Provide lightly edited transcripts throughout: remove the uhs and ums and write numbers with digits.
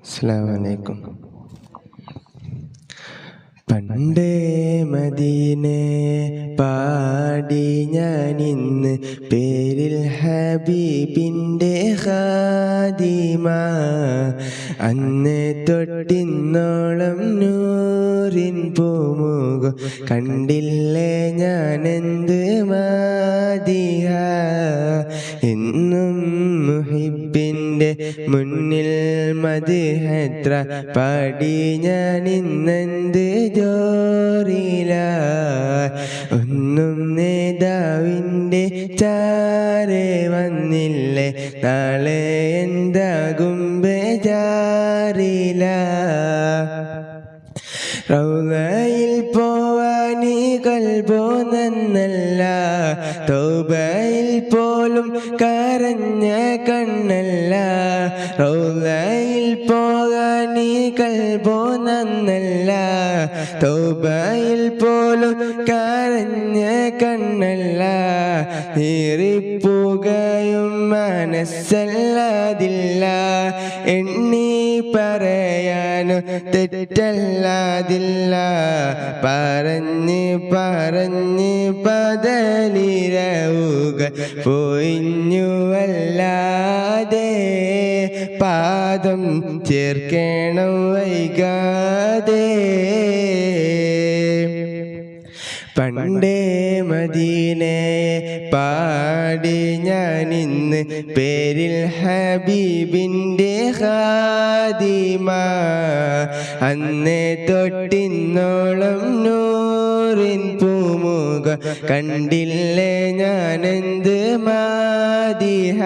അസ്സലാമു അലൈക്കും. പണ്ടേ മദീനെ പാടി ഞാനിന്ന് പേരിൽ ഹബീബിൻ്റെ ഖാദിമ. അന്ന് തൊട്ടിന്നോളം നൂറിൻ പൂമുഖം കണ്ടില്ലേ ഞാനെന്ത് മാദിഹ. എന്നും മുഹിബിൻ്റെ മുന്നിൽ മദ്ഹെത്ര പാടി ഞാനിന്നെന്ത് ജോറില. ഒന്നും നേതാവിൻ്റെ ചാരെ വന്നില്ലേ, നാളെ എന്താകും ബേജാറില. റൗളയിൽ പോവാനീ കൽബോ നന്നല്ല, തൗബയിൽ പോലും കരഞ്ഞ കണ്ണല്ല. റൗളയിൽ പോകാനീ കൽബോ നന്നല്ല, തൗബയിൽ പോലും കരഞ്ഞ കണ്ണല്ല. ഈറിപ്പുകയും മനസ്സല്ലാതില്ല, എണ്ണി പറയാനു തെറ്റല്ലാതില്ല. പറഞ്ഞ് പറഞ്ഞ് പതലിരവുകൾ പൊയിഞ്ഞുവല്ലാതെ, പാദം ചേർക്കണം വൈകാതെ. പണ്ടേ മദീനെ പാടി ഞാനിന്ന് പേരിൽ ഹബീബിൻ്റെ ഖാദിമ. അന്നേ തൊട്ടിന്നോളം നൂറിൻ പൂമുഖം കണ്ടില്ലേ ഞാനെന്ത് മാദിഹ.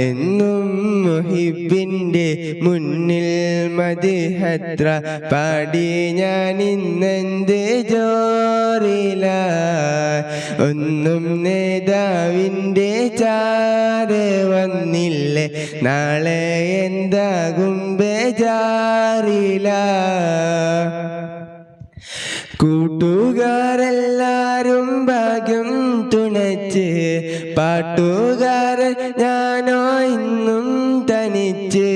എന്നും മുഹിബിൻ്റെ മുന്നിൽ മദ്ഹെത്ര പാടി ഞാനിന്നെന്ത് ജോറില. ഒന്നും നേതാവിൻ്റെ ചാരെ വന്നില്ലേ, നാളെ എന്താകും ബേജാറില. കൂട്ടുകാരെല്ലാരും ഭാഗ്യം തുണച്ച്, പാട്ടുകാരൻ ഞാനോ ഇന്നും തനിച്ച്.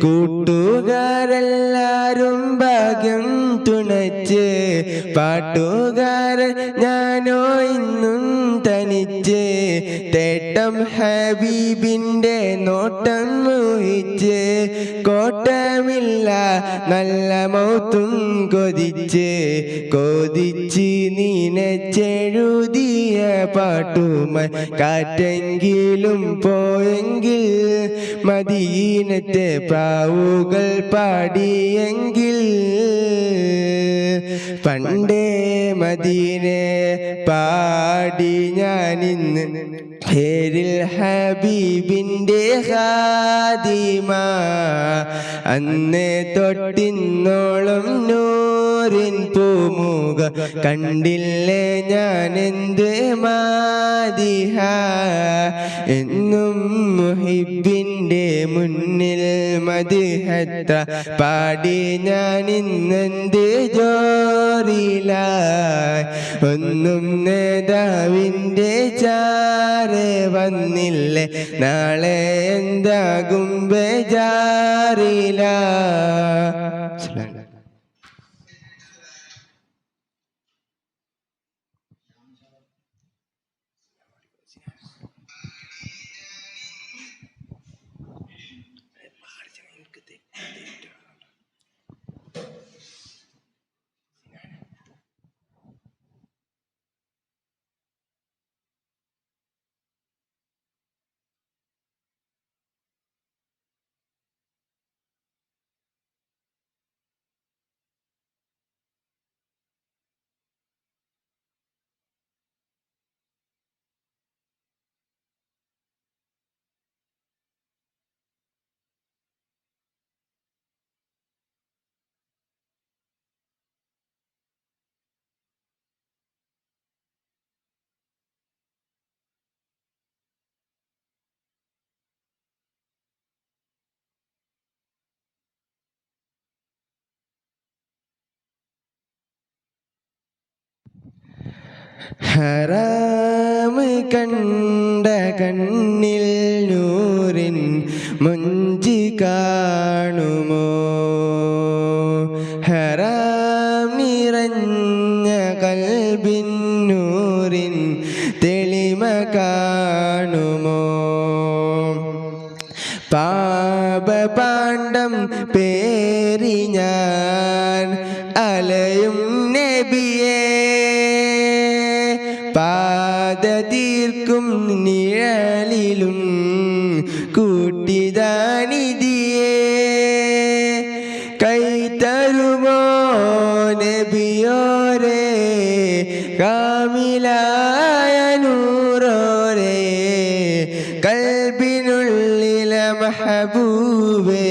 കൂട്ടുകാരെല്ലാരും ഭാഗ്യം തുണച്ച്, പാട്ടുകാരൻ ഞാനോ ഇന്നും തനിച്ച്. തേട്ടം ഹബീബിൻ്റെ നോട്ടം മോഹിച്ച്, കോട്ടമില്ല നല്ല മൗത്തും കൊതിച്ച്. കൊതിച്ച് നീനച്ചെഴുതിയ പാട്ടുമായി കാറ്റെങ്കിലും പോയെങ്കിൽ, മദീനത്തെ പ്രാവുകൾ പാടിയെങ്കിൽ. പണ്ടേ മദീനെ പാടി ഞാനിന്ന് പേരിൽ ഹബീബിൻ്റെ ഖാദിമ. അന്നേ തൊട്ടിന്നോളം നൂറിൻ പൂമുഖം കണ്ടില്ലേ ഞാനെന്ത് മാദിഹ. എന്നും മുഹിബിൻ്റെ മുന്നിൽ മദ്ഹെത്ര പാടി ഞാനിന്നെന്ത് ജോറില. ഒന്നും നേതാവിൻ്റെ ചാരെ വന്നില്ലേ, നാളെ എന്താകും ബേജാറില. ഹറാമ് കണ്ട കണ്ണിൽ നൂറിൻ മുഞ്ചി കാണുമോ ഹറാം നിറഞ്ഞ കൽബിൻ നൂറിൻ തെളിമ കാണുമോ പാപപാണ്ഡം പേറി ഞാൻ അലയും നബിയേ പാദ തീർക്കും നിഴലിലും കൂട്ടിദാനിധിയേ കൈതരുമോ നബിയോരേ കാമിലായ നൂറോരേ കൽബിനുള്ളിലെ മഹബൂബേ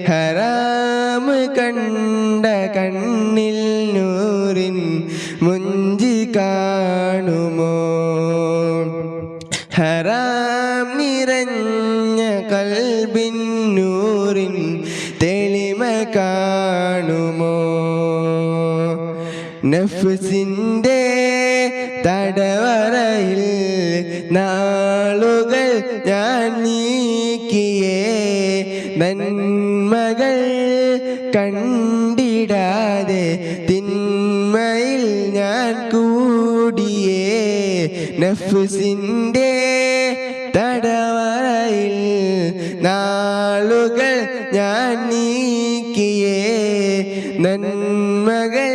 ഹറാം കണ്ട കണ്ണിൽ നൂറിൻ മുഞ്ചി കാണുമോ ഹറാം നിറഞ്ഞ കൽബിൻ നൂറിൻ തെളിമ കാണുമോ നഫ്സിൻ്റെ തടവറയിൽ നാളുകൾ ഞാൻ നീക്കിയേ നന്മകൾ കണ്ടിടാതെ തിന്മയിൽ ഞാൻ കൂടിയേ നഫ്സിൻ്റെ തടവറയിൽ നാളുകൾ ഞാൻ നീക്കിയേ നന്മകൾ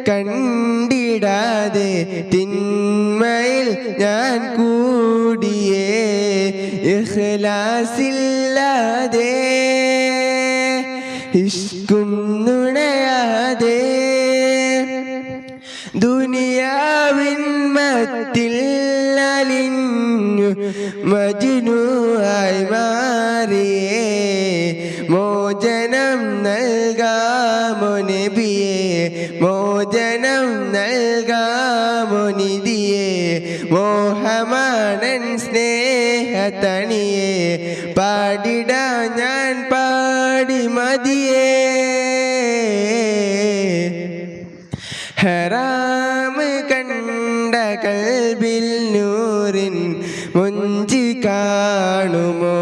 കണ്ടിടാതെ തിന്മയിൽ ഞാൻ കൂടിയേ ഇഖ്ലാസില്ലാതെ ഇഷ്കും നുണയാതെ ദുനിയാവിൻ മത്തിൽ അലിഞ്ഞു മജ്നൂആയി മാറിയേ മോചനം നൽകാമോ നബിയേ മോചനം നൽകാമോ നിധിയേ മോഹമാനൻ സ്നേഹതണിയേ പാടിടാ ഞാൻ പാടി മതിയേ ഹറാം കണ്ട കൽബിൽ നൂറിൻ മുഞ്ചി കാണുമോ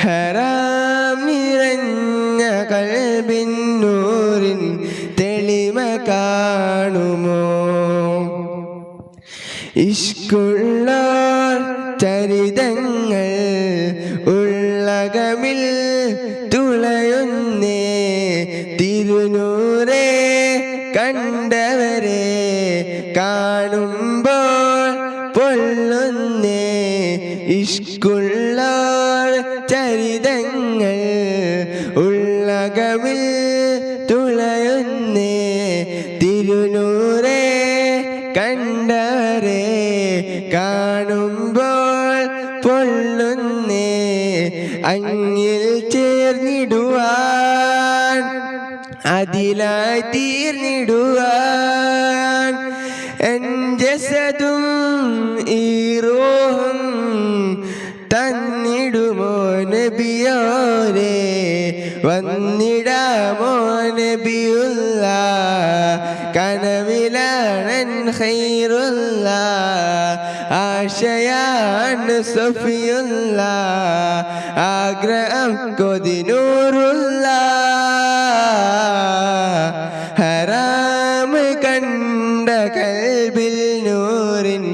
ഹറാം നിറഞ്ഞ കൽബിൻ നൂറിൻ തെളിമ കാണുമോ ഇഷ്കുള്ളോർ ചരിതങ്ങൾ ഉള്ളകമിൽ തുളയുന്നേ തിരുനൂറേ കണ്ടവരെ കാണുമ്പോൾ പൊള്ളുന്നേ ഇഷ്കുള്ളോർ ചരിതങ്ങൾ ഉള്ളകമിൽ തുളയുന്നേ തിരുനൂറേ കണ്ടവരെ കാണുമ്പോൾ പൊള്ളുന്നേ അങ്ങിൽ ചേർന്നിടുവാൻ അതിലായി തീർന്നിടുവാൻ എൻ ജസദും ഈ റൂഹും തന്നിടുമോ നബിയോരേ വന്നിടാമോ നബിയുള്ള കനവിലാണൻ ഖൈറുള്ള ആശയാണ് സഫിയുള്ള ആഗ്രഹം കൊതിനൂറുള്ള ഹറാം കണ്ട കൽബിൽ നൂറിൻ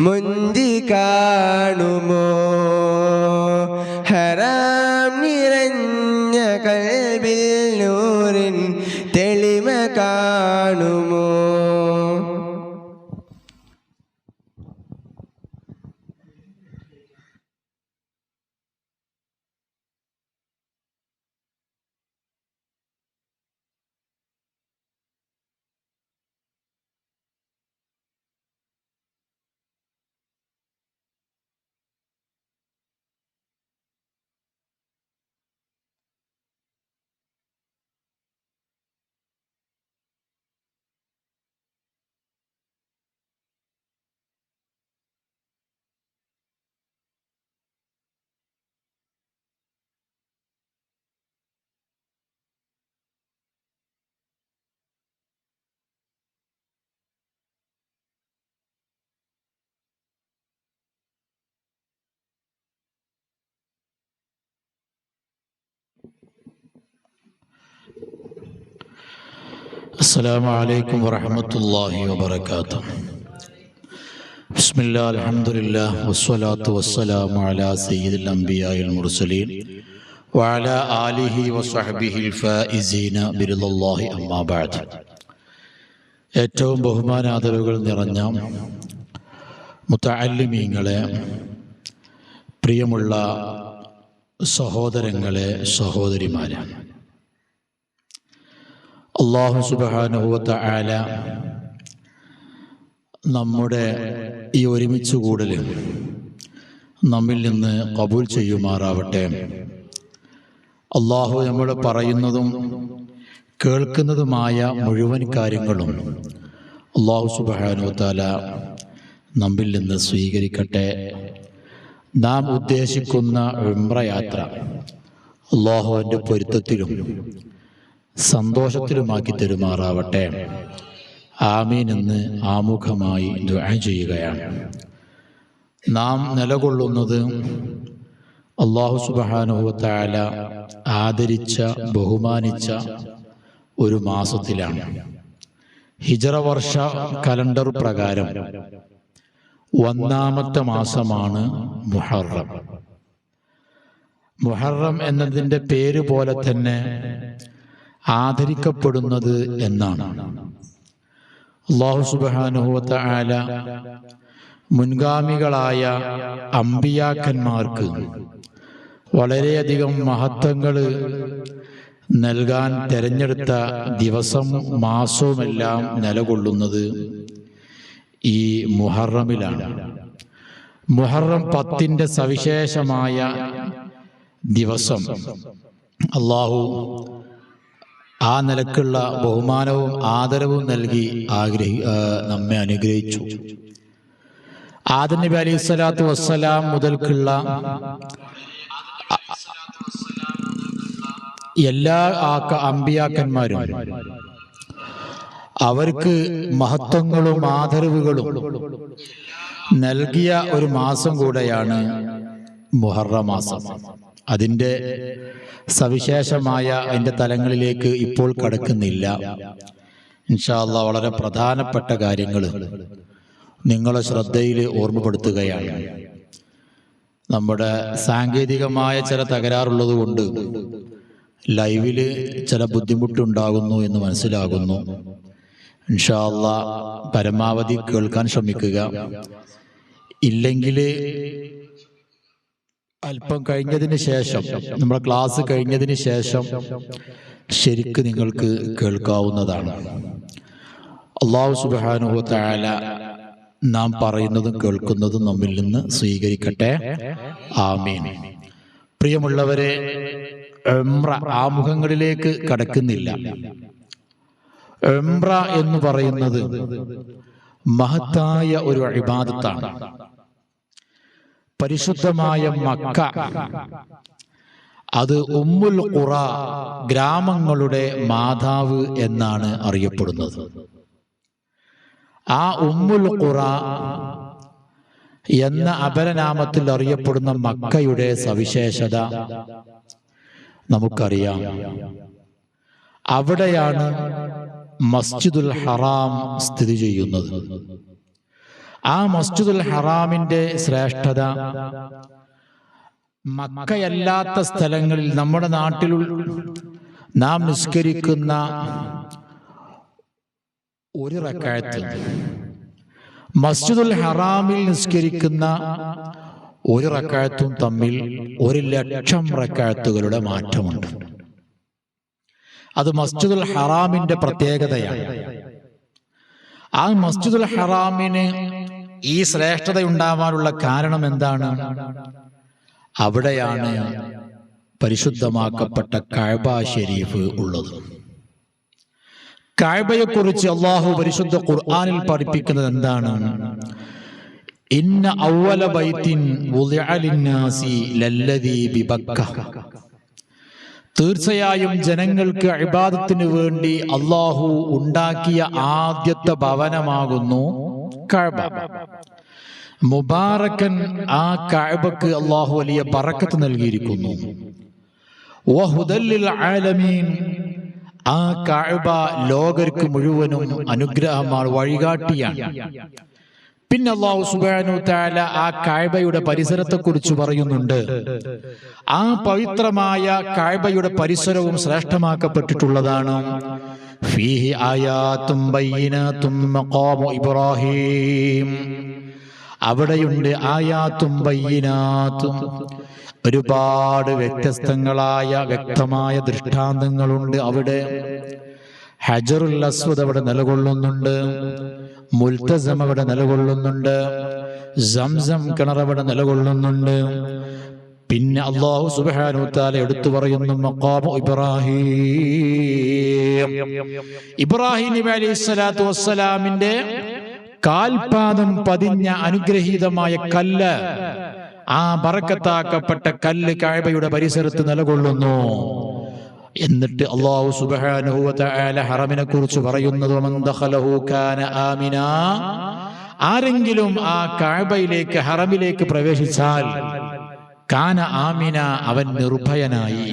മുഞ്ചി കാണുമോ ഹറാം നിറഞ്ഞ കൽബിൽ നൂറിൻ തെളിമ കാണുമോ السلام عليكم ورحمة الله وبركاته. بسم الله الحمد لله والصلاة والسلام على سيد الأنبياء المرسلين وعلى آله وصحبه الفائزين برضا الله أما بعد. ഏറ്റവും ബഹുമാനാദരവുകൾ നിറഞ്ഞ മുതഅല്ലിമീങ്ങളെ, പ്രിയമുള്ള സഹോദരങ്ങളെ, സഹോദരിമാരെ, അല്ലാഹു സുബ്ഹാനഹു വ തആല നമ്മുടെ ഈ ഒരുമിച്ച് കൂടൽ നമ്മിൽ നിന്ന് ഖബൂൽ ചെയ്യുമാറാവട്ടെ. അല്ലാഹു നമ്മൾ പറയുന്നതും കേൾക്കുന്നതുമായ മുഴുവൻ കാര്യങ്ങളും അല്ലാഹു സുബ്ഹാനഹു വ തആല നമ്മിൽ നിന്ന് സ്വീകരിക്കട്ടെ. നാം ഉദ്ദേശിക്കുന്ന ഉംറ യാത്ര അല്ലാഹുവിൻ്റെ പൊരുത്തത്തിലും സന്തോഷത്തിലുമാക്കി തരുമാറാവട്ടെ. ആമീൻ എന്ന് ആമുഖമായി ദുആ ചെയ്യുകയാണ്. നാം നിലകൊള്ളുന്നത് അല്ലാഹു സുബ്ഹാനഹു വ തആല ആദരിച്ച, ബഹുമാനിച്ച ഒരു മാസത്തിലാണ്. ഹിജ്റ വർഷ കലണ്ടർ പ്രകാരം ഒന്നാമത്തെ മാസമാണ് മുഹറം. മുഹറം എന്നതിൻ്റെ പേര് പോലെ തന്നെ ആദരിക്കപ്പെടുന്നത് എന്നാണ്. അല്ലാഹു സുബ്ഹാനഹു വ തആല മുൻഗാമികളായ അമ്പിയാക്കന്മാർക്ക് വളരെയധികം മഹത്വങ്ങൾ നൽകാൻ തെരഞ്ഞെടുത്ത ദിവസവും മാസവുമെല്ലാം നിലകൊള്ളുന്നത് ഈ മുഹറമിലാണ്. മുഹറം 10 സവിശേഷമായ ദിവസം അല്ലാഹു ആ നിലക്കുള്ള ബഹുമാനവും ആദരവും നൽകി നമ്മെ അനുഗ്രഹിച്ചു. ആദം നബി അലൈഹിസ്സലാത്തു വസ്സലാം മുതൽക്കുള്ള എല്ലാ അമ്പിയാക്കന്മാരും അവർക്ക് മഹത്വങ്ങളും ആദരവുകളും നൽകിയ ഒരു മാസം കൂടെയാണ് മുഹറം മാസം. അതിൻ്റെ സവിശേഷമായ അതിൻ്റെ തലങ്ങളിലേക്ക് ഇപ്പോൾ കടക്കുന്നില്ല. ഇൻഷാ അല്ലാഹ് വളരെ പ്രധാനപ്പെട്ട കാര്യങ്ങൾ നിങ്ങളെ ശ്രദ്ധയിൽ ഓർമ്മപ്പെടുത്തുകയാണ്. നമ്മുടെ സാങ്കേതികമായ ചില തകരാറുള്ളത് കൊണ്ട് ലൈവിൽ ചില ബുദ്ധിമുട്ടുണ്ടാകുന്നു എന്ന് മനസ്സിലാകുന്നു. ഇൻഷാ അല്ലാഹ് പരമാവധി കേൾക്കാൻ ശ്രമിക്കുക. ഇല്ലെങ്കിൽ അല്പം കഴിഞ്ഞതിന് ശേഷം, നമ്മുടെ ക്ലാസ് കഴിഞ്ഞതിന് ശേഷം ശരിക്ക് നിങ്ങൾക്ക് കേൾക്കാവുന്നതാണ്. അല്ലാഹു സുബ്ഹാനഹു വ തആല നാം പറയുന്നതും കേൾക്കുന്നതും നമ്മിൽ നിന്ന് സ്വീകരിക്കട്ടെ. ആമീൻ. പ്രിയമുള്ളവരെ, ഉംറ ആമുഖങ്ങളിലേക്ക് കടക്കുന്നില്ല. ഉംറ എന്ന് പറയുന്നത് മഹത്തായ ഒരു ഇബാദത്താണ്. പരിശുദ്ധമായ മക്ക, അത് ഉമ്മുൽ ഖുറ, ഗ്രാമങ്ങളുടെ മാതാവ് എന്നാണ് അറിയപ്പെടുന്നത്. ആ ഉമ്മുൽ ഖുറ എന്ന അപരനാമത്തിൽ അറിയപ്പെടുന്ന മക്കയുടെ സവിശേഷത നമുക്കറിയാം. അവിടെയാണ് മസ്ജിദുൽ ഹറാം സ്ഥിതി ചെയ്യുന്നത്. ആ മസ്ജിദുൽ ഹറാമിന്റെ ശ്രേഷ്ഠത മക്കയല്ലാത്ത സ്ഥലങ്ങളിൽ, നമ്മുടെ നാട്ടിൽ നാം നിസ്കരിക്കുന്ന ഒരു റക്അത്ത്, മസ്ജിദുൽ ഹറാമിൽ നിസ്കരിക്കുന്ന ഒരു റക്അത്തും തമ്മിൽ 1,00,000 റക്അത്തുകളുടെ മാറ്റമുണ്ട്. അത് മസ്ജിദുൽ ഹറാമിന്റെ പ്രത്യേകതയാണ്. ആ മസ്ജിദുൽ ഹറാമിന് ഈ ശ്രേഷ്ഠത ഉണ്ടാവാനുള്ള കാരണം എന്താണ്? അവിടെയാണ് പരിശുദ്ധമാക്കപ്പെട്ട കഅബ ശരീഫ് ഉള്ളത്. കഅബയെക്കുറിച്ച് അല്ലാഹു പരിശുദ്ധ ഖുർആനിൽ പഠിപ്പിക്കുന്നത് എന്താണ്? ഇന്ന അവ്വല ബൈത്തിൻ വുദിഅ ലിന്നാസി ലല്ലദീ ബിബക്ക. തീർച്ചയായും ജനങ്ങൾക്ക് ഇബാദത്തിന് വേണ്ടി അല്ലാഹു ഉണ്ടാക്കിയ ആദ്യത്തെ ഭവനമാകുന്നു കഅബ. മുബാറക്കൻ, ആ കഅബക്ക് അല്ലാഹു വലിയ ബറക്കത്ത് നൽകിയിരിക്കുന്നു. വഹുദൽ ലിൽ ആലമീൻ, ആ കഅബ ലോകർക്ക് മുഴുവനും അനുഗ്രഹമാണ്, വഴികാട്ടിയാണ്. പിന്നെ അല്ലാഹു സുബ്ഹാനഹു തആല ആ കഅബയുടെ പരിസരത്തെക്കുറിച്ച് പറയുന്നുണ്ട്. ആ പവിത്രമായ കഅബയുടെ പരിസരവും ശ്രേഷ്ഠമാക്കപ്പെട്ടിട്ടുള്ളതാണ്. ഫീഹി ആയാത്തും ബയ്യിനാത്തും മഖാമു ഇബ്രാഹിം. അവിടെയുണ്ട് ആയാത്തും ബയ്യിനാത്തും, ഒരുപാട് വ്യത്യസ്തങ്ങളായ വ്യക്തമായ ദൃഷ്ടാന്തങ്ങളുണ്ട്. അവിടെ ഹജറുൽ അസ്വദ് അവിടെ നിലകൊള്ളുന്നുണ്ട്, മുൽത്തസം അവിടെ നിലകൊള്ളുന്നുണ്ട്, സംസം കിണർ അവിടെ നിലകൊള്ളുന്നുണ്ട്. പിന്നെ അല്ലാഹു സുബ്ഹാനഹു തആല എടുത്തു പറയുന്നു മഖാമു ഇബ്രാഹിം. ഇബ്രാഹിം നബി അലൈഹിസ്സലാത്തു വസ്സലാമിന്റെ കാൽപാദം പതിഞ്ഞ അനുഗ്രഹീതമായ കല്ല്, ആ ബറക്കത്താക്കപ്പെട്ട കല്ല് കഅബയുടെ പരിസരത്ത് നിലകൊള്ളുന്നു. എന്നിട്ട് അല്ലാഹു സുബ്ഹാനഹു വ തആല ഹറമിനെ കുറിച്ച് പറയുന്നത് വമൻ ദഖലഹു കാന ആമിന. ആരെങ്കിലും ആ കഅബയിലേക്ക്, ഹറമിലേക്ക് പ്രവേശിച്ചാൽ കാന ആമിന, അവൻ നിർഭയനായി,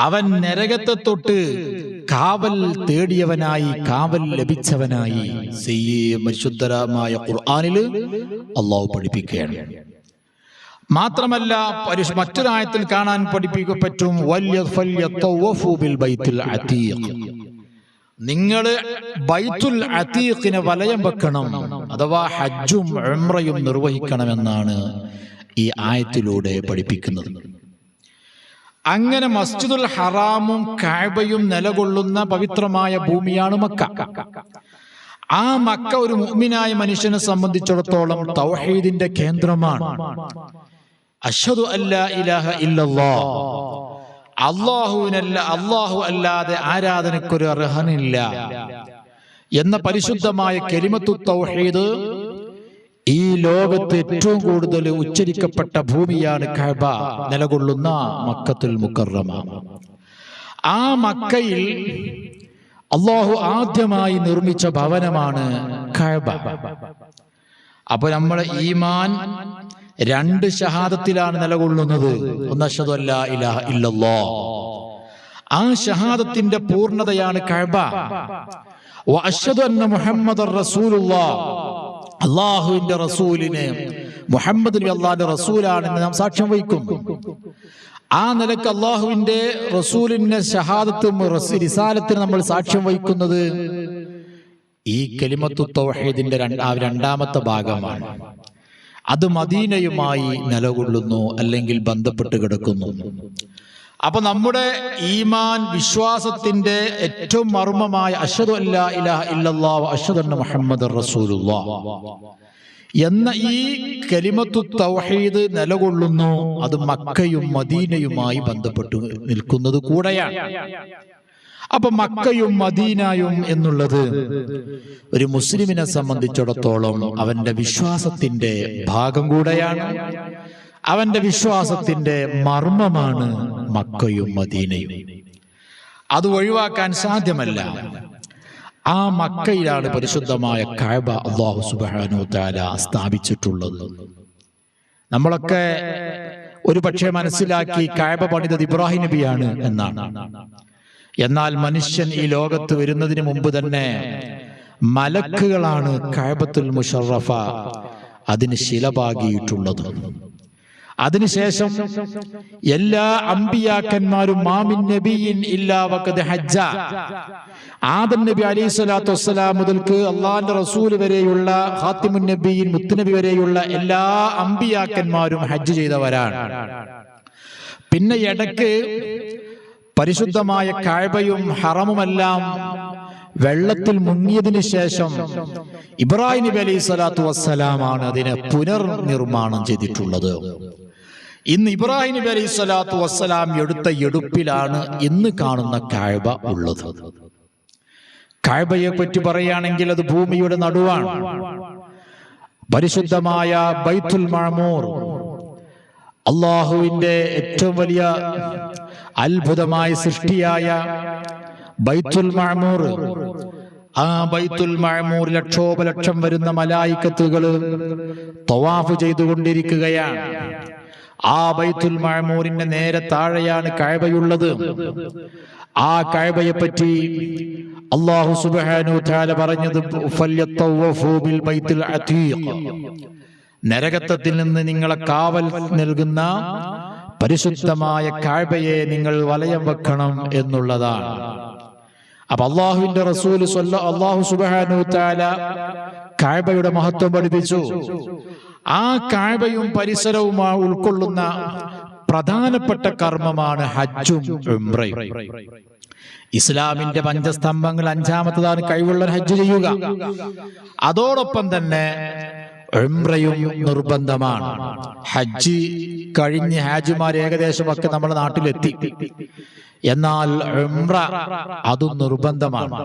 അവൻ നരകത്തെ തൊട്ട് കാവൽ തേടിയവനായി, കാവൽ ലഭിച്ചവനായി പരിശുദ്ധമായ ഖുർആനിൽ അല്ലാഹു പഠിപ്പിക്കുകയാണ്. മാത്രമല്ല മറ്റൊരായത്തിൽ കാണാൻ പഠിപ്പിക്കപ്പറ്റും നിങ്ങൾ ബൈത്തുൽ അതീഖിനെ വലയം വെക്കണം, അഥവാ ഹജ്ജും ഉംറയും നിർവഹിക്കണമെന്നാണ് ഈ ആയത്തിലൂടെ പഠിപ്പിക്കുന്നത്. അങ്ങനെ മസ്ജിദുൽ ഹറാമും കഅബയും നിലകൊള്ളുന്ന പവിത്രമായ ഭൂമിയാണ് മക്ക. ആ മക്ക ഒരു മുഅ്മിനായ മനുഷ്യനെ സംബന്ധിച്ചിടത്തോളം തൗഹീദിന്റെ കേന്ദ്രമാണ്. അശ്ഹദു അല്ലാ ഇലാഹ ഇല്ലല്ലാഹ്, അല്ലാഹു അല്ലാതെ ആരാധനയ്ക്കൊരു അർഹനില്ല എന്ന പരിശുദ്ധമായ കലിമത്തു തൗഹീദ് ഈ ലോകത്ത് ഏറ്റവും കൂടുതൽ ഉച്ചരിക്കപ്പെട്ട ഭൂമിയാണ് കഅബ നിലകൊള്ളുന്ന മക്കത്തുൽ മുക്കറമ. ആ മക്കയിൽ അല്ലാഹു ആദ്യമായി നിർമ്മിച്ച ഭവനമാണ് കഅബ. അപ്പൊ നമ്മുടെ ഈമാൻ രണ്ട് ഷഹാദത്തിലാണ് നിലകൊള്ളുന്നത്. ഒന്ന് അശ്ഹദു അല്ലാ ഇലാഹ ഇല്ലല്ലാഹ്, ആ ഷഹാദത്തിന്റെ പൂർണ്ണതയാണ് കഅബ. വ അശ്ഹദു അന്ന മുഹമ്മദർ റസൂലുള്ളാഹ്, അല്ലാഹുവിന്റെ റസൂലിനെ, മുഹമ്മദ് നബി അല്ലാഹുവിന്റെ റസൂലാണെന്ന് നാം സാക്ഷ്യം വഹിക്കും. ആ നിലക്ക് അല്ലാഹുവിന്റെ റസൂലിന്റെ ഷഹാദത്തും റിസാലത്തിന് നമ്മൾ സാക്ഷ്യം വഹിക്കുന്നത് ഈ കലിമത്തു തൗഹീദിന്റെ രണ്ടാമത്തെ ഭാഗമാണ്. അത് മദീനയുമായി നിലകൊള്ളുന്നു, അല്ലെങ്കിൽ ബന്ധപ്പെട്ട് കിടക്കുന്നു. അപ്പൊ നമ്മുടെ ഈമാൻ, വിശ്വാസത്തിന്റെ ഏറ്റവും മർമ്മമായ അശ്ഹദു അല്ലാ ഇലാഹ ഇല്ലല്ലാഹ് വ അശ്ഹദു അന്ന മുഹമ്മദർ റസൂലുള്ളാഹ് എന്ന ഈ കലിമത്തു തൗഹീദ് നിലകൊള്ളുന്നു. അത് മക്കയും മദീനയുമായി ബന്ധപ്പെട്ടു നിൽക്കുന്നത് കൂടെയാണ്. അപ്പൊ മക്കയും മദീനയും എന്നുള്ളത് ഒരു മുസ്ലിമിനെ സംബന്ധിച്ചിടത്തോളം അവന്റെ വിശ്വാസത്തിന്റെ ഭാഗം കൂടെയാണ്, അവന്റെ വിശ്വാസത്തിന്റെ മർമ്മമാണ് മക്കയും മദീനയും. അത് ഒഴിവാക്കാൻ സാധ്യമല്ല. ആ മക്കയിലാണ് പരിശുദ്ധമായ കഅബ അല്ലാഹു സുബ്ഹാനഹു തആല സ്ഥാപിച്ചിട്ടുള്ളത്. നമ്മളൊക്കെ ഒരു പക്ഷേ മനസ്സിലാക്കി കഅബ പണിതത് ഇബ്രാഹിം നബിയാണ് എന്നാണ്. എന്നാൽ മനുഷ്യൻ ഈ ലോകത്ത് വരുന്നതിന് മുമ്പ് തന്നെ മലക്കുകളാണ് കഅബത്തുൽ മുശറഫ അതിന് ശിലപാകിയിട്ടുള്ളത്. അതിനുശേഷം എല്ലാ അമ്പിയാക്കന്മാരും മാമിൻ നബിയിൻ ഇല്ലാ വഖദ് ഹജ്ജ, ആദം നബി അലൈഹിസ്സലാത്തു വസ്സലാം മുതൽക്ക് അല്ലാഹുവിന്റെ റസൂൽ വരെയുള്ള ഖാത്തിമുൻ നബിയിൻ മുത്തുനബി വരെയുള്ള എല്ലാ അമ്പിയാക്കന്മാരും ഹജ്ജ് ചെയ്തവരാണ്. പിന്നെ ഇടയ്ക്ക് പരിശുദ്ധമായ കഅബയും ഹറമുമെല്ലാം വെള്ളത്തിൽ മുങ്ങിയതിനു ശേഷം ഇബ്രാഹിം നബി അലൈഹിസ്സലാത്തു വസ്സലാമാണ് അതിനെ പുനർനിർമ്മാണം ചെയ്തിട്ടുള്ളത്. ഇന്ന് ഇബ്രാഹിം നബി അലൈഹിസ്സലാത്തു വസ്സലാം എടുത്ത എടുപ്പിലാണ് ഇന്ന് കാണുന്ന കഅബ ഉള്ളത്. കഅബയെ പറ്റി പറയുകയാണെങ്കിൽ അത് ഭൂമിയുടെ നടുവാണ്. പരിശുദ്ധമായ ബൈത്തുൽ മഅമൂർ, അല്ലാഹുവിന്റെ ഏറ്റവും വലിയ അത്ഭുതമായ സൃഷ്ടിയായ ബൈത്തുൽ മഅമൂർ, ആ ബൈത്തുൽ മഅമൂർ ലക്ഷോപലക്ഷം വരുന്ന മലായിക്കത്തുകൾ തവാഫ് ചെയ്തുകൊണ്ടിരിക്കുകയാണ്. ആ ബൈത്തുൽ മഅമൂറിന്റെ നേരെ താഴെയാണ് കഅബയുള്ളത്. ആ കഅബയെ പറ്റി അല്ലാഹു സുബ്ഹാനഹു തആല പറഞ്ഞത് ഫല്യത്തവഫു ബിൽ ബൈത്തുൽ അതീഖ്, നരകത്തിൽ നിന്ന് നിങ്ങളെ കാവൽ നൽകുന്ന പരിശുദ്ധമായ കഅബയെ നിങ്ങൾ വലയം വെക്കണം എന്നുള്ളതാണ്. അപ്പൊ അള്ളാഹുവിന്റെ റസൂൽ അല്ലാഹു സുബ്ഹാനഹു തആല കഅബയുടെ മഹത്വം പഠിപ്പിച്ചു. ആ കഅബയും പരിസരവും ഉൾക്കൊള്ളുന്ന പ്രധാനപ്പെട്ട കർമ്മമാണ് ഹജ്ജും ഉംറയും. ഇസ്ലാമിന്റെ പഞ്ചസ്തംഭങ്ങൾ അഞ്ചാമത്തതാണ് കഴിവുള്ള ഹജ്ജ് ചെയ്യുക. അതോടൊപ്പം തന്നെ ഉംറയും നിർബന്ധമാണ്. ഹജ്ജ് കഴിഞ്ഞ് ഹാജിമാർ ഏകദേശമൊക്കെ നമ്മുടെ നാട്ടിലെത്തി. എന്നാൽ ഉംറ അതും നിർബന്ധമാണ്.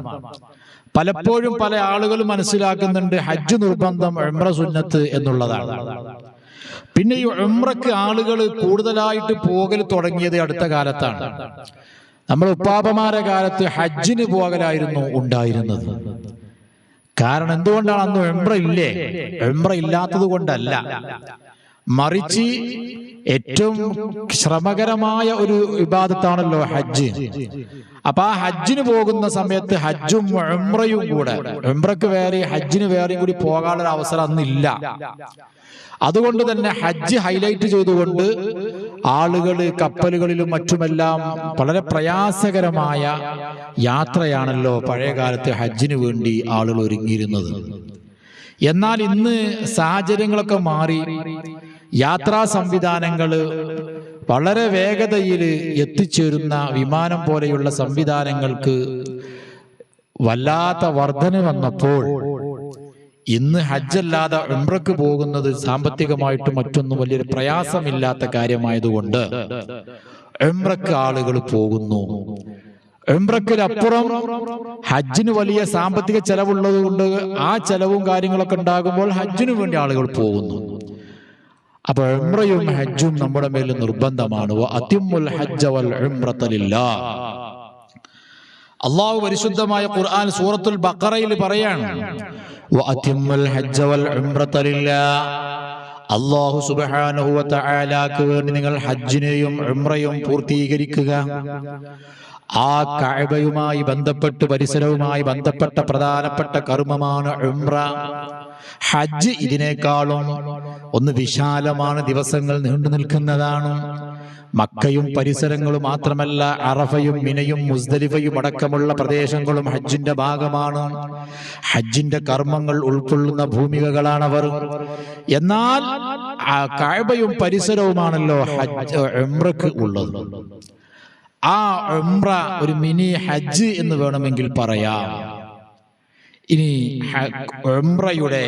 പലപ്പോഴും പല ആളുകളും മനസ്സിലാക്കുന്നുണ്ട് ഹജ്ജ് നിർബന്ധം ഉംറ സുന്നത്ത് എന്നുള്ളതാണ്. പിന്നെ ഈ ഉംറക്ക് ആളുകൾ കൂടുതലായിട്ട് പോകൽ തുടങ്ങിയത് അടുത്ത കാലത്താണ്. നമ്മൾ ഉപ്പാപ്പമാരെ കാലത്ത് ഹജ്ജിന് പോകലായിരുന്നു ഉണ്ടായിരുന്നത്. കാരണം എന്തുകൊണ്ടാണ്? അന്ന് ഉംറ ഇല്ലേ? ഉംറ ഇല്ലാത്തത് കൊണ്ടല്ല, മറിച്ച് ഏറ്റവും ശ്രമകരമായ ഒരു ഇബാദത്താണല്ലോ ഹജ്ജ്. അപ്പൊ ആ ഹജ്ജിന് പോകുന്ന സമയത്ത് ഹജ്ജും ഉംറയും കൂടെ, ഉംറക്ക് വേറെ ഹജ്ജിന് വേറെയും കൂടി പോകാനുള്ള അവസരം അന്നില്ല. അതുകൊണ്ട് തന്നെ ഹജ്ജ് ഹൈലൈറ്റ് ചെയ്തുകൊണ്ട് ആളുകൾ കപ്പലുകളിലും മറ്റുമെല്ലാം വളരെ പ്രയാസകരമായ യാത്രയാണല്ലോ പഴയ കാലത്ത് ഹജ്ജിന് വേണ്ടി ആളുകൾ ഒരുങ്ങിയിരുന്നത്. എന്നാൽ ഇന്ന് സാഹചര്യങ്ങളൊക്കെ മാറി, യാത്രാ സംവിധാനങ്ങൾ വളരെ വേഗതയിൽ എത്തിച്ചേരുന്ന വിമാനം പോലെയുള്ള സംവിധാനങ്ങൾക്ക് വല്ലാത്ത വർധന വന്നപ്പോൾ ഇന്ന് ഹജ്ജല്ലാതെ ഉംറക്ക് പോകുന്നത് സാമ്പത്തികമായിട്ടും മറ്റൊന്നും വലിയൊരു പ്രയാസമില്ലാത്ത കാര്യമായതുകൊണ്ട് ഉംറക്ക് ആളുകൾ പോകുന്നു. ഉംറക്കിലപ്പുറം ഹജ്ജിന് വലിയ സാമ്പത്തിക ചെലവുള്ളത് കൊണ്ട് ആ ചെലവും കാര്യങ്ങളൊക്കെ ഉണ്ടാകുമ്പോൾ ഹജ്ജിനു വേണ്ടി ആളുകൾ പോകുന്നു. അപ്പൊ ഉംറയും ഹജ്ജും നമ്മുടെ മേൽ നിർബന്ധമാണ്. വഅതിമ്മുൽ ഹജ്ജ വൽ ഉംറത ലില്ലാഹ്. അല്ലാഹു പരിശുദ്ധമായ ഖുർആൻ സൂറത്തുൽ ബഖറയിൽ പറയാണ്, വഅതിമ്മുൽ ഹജ്ജ വൽ ഉംറത ലില്ലാഹ്. അല്ലാഹു സുബ്ഹാനഹു വ തആലാക്ക് വേണ്ടി നിങ്ങൾ ഹജ്ജിനെയും ഉംറയും പൂർത്തീകരിക്കുക. ആ കഅബയുമായി ബന്ധപ്പെട്ട് പരിസരവുമായി ബന്ധപ്പെട്ട പ്രധാനപ്പെട്ട കർമ്മമാണ് ഉംറ. ഹജ്ജ് ഇതിനേക്കാളും ഒന്ന് വിശാലമാണ്, ദിവസങ്ങൾ നീണ്ടു നിൽക്കുന്നതാണ്. മക്കയും പരിസരങ്ങളും മാത്രമല്ല, അറഫയും മിനയും മുസ്ദലിഫയും അടക്കമുള്ള പ്രദേശങ്ങളും ഹജ്ജിന്റെ ഭാഗമാണ്. ഹജ്ജിന്റെ കർമ്മങ്ങൾ ഉൾക്കൊള്ളുന്ന ഭൂമികകളാണവർ. എന്നാൽ ആ കഅബയും പരിസരവുമാണല്ലോ ഹജ്ജ് ഉംറക്ക് ഉള്ളത്. ആ ഉംറ ഒരു മിനി ഹജ്ജ് എന്ന് വേണമെങ്കിൽ പറയാം. ഇനി ഉംറയുടെ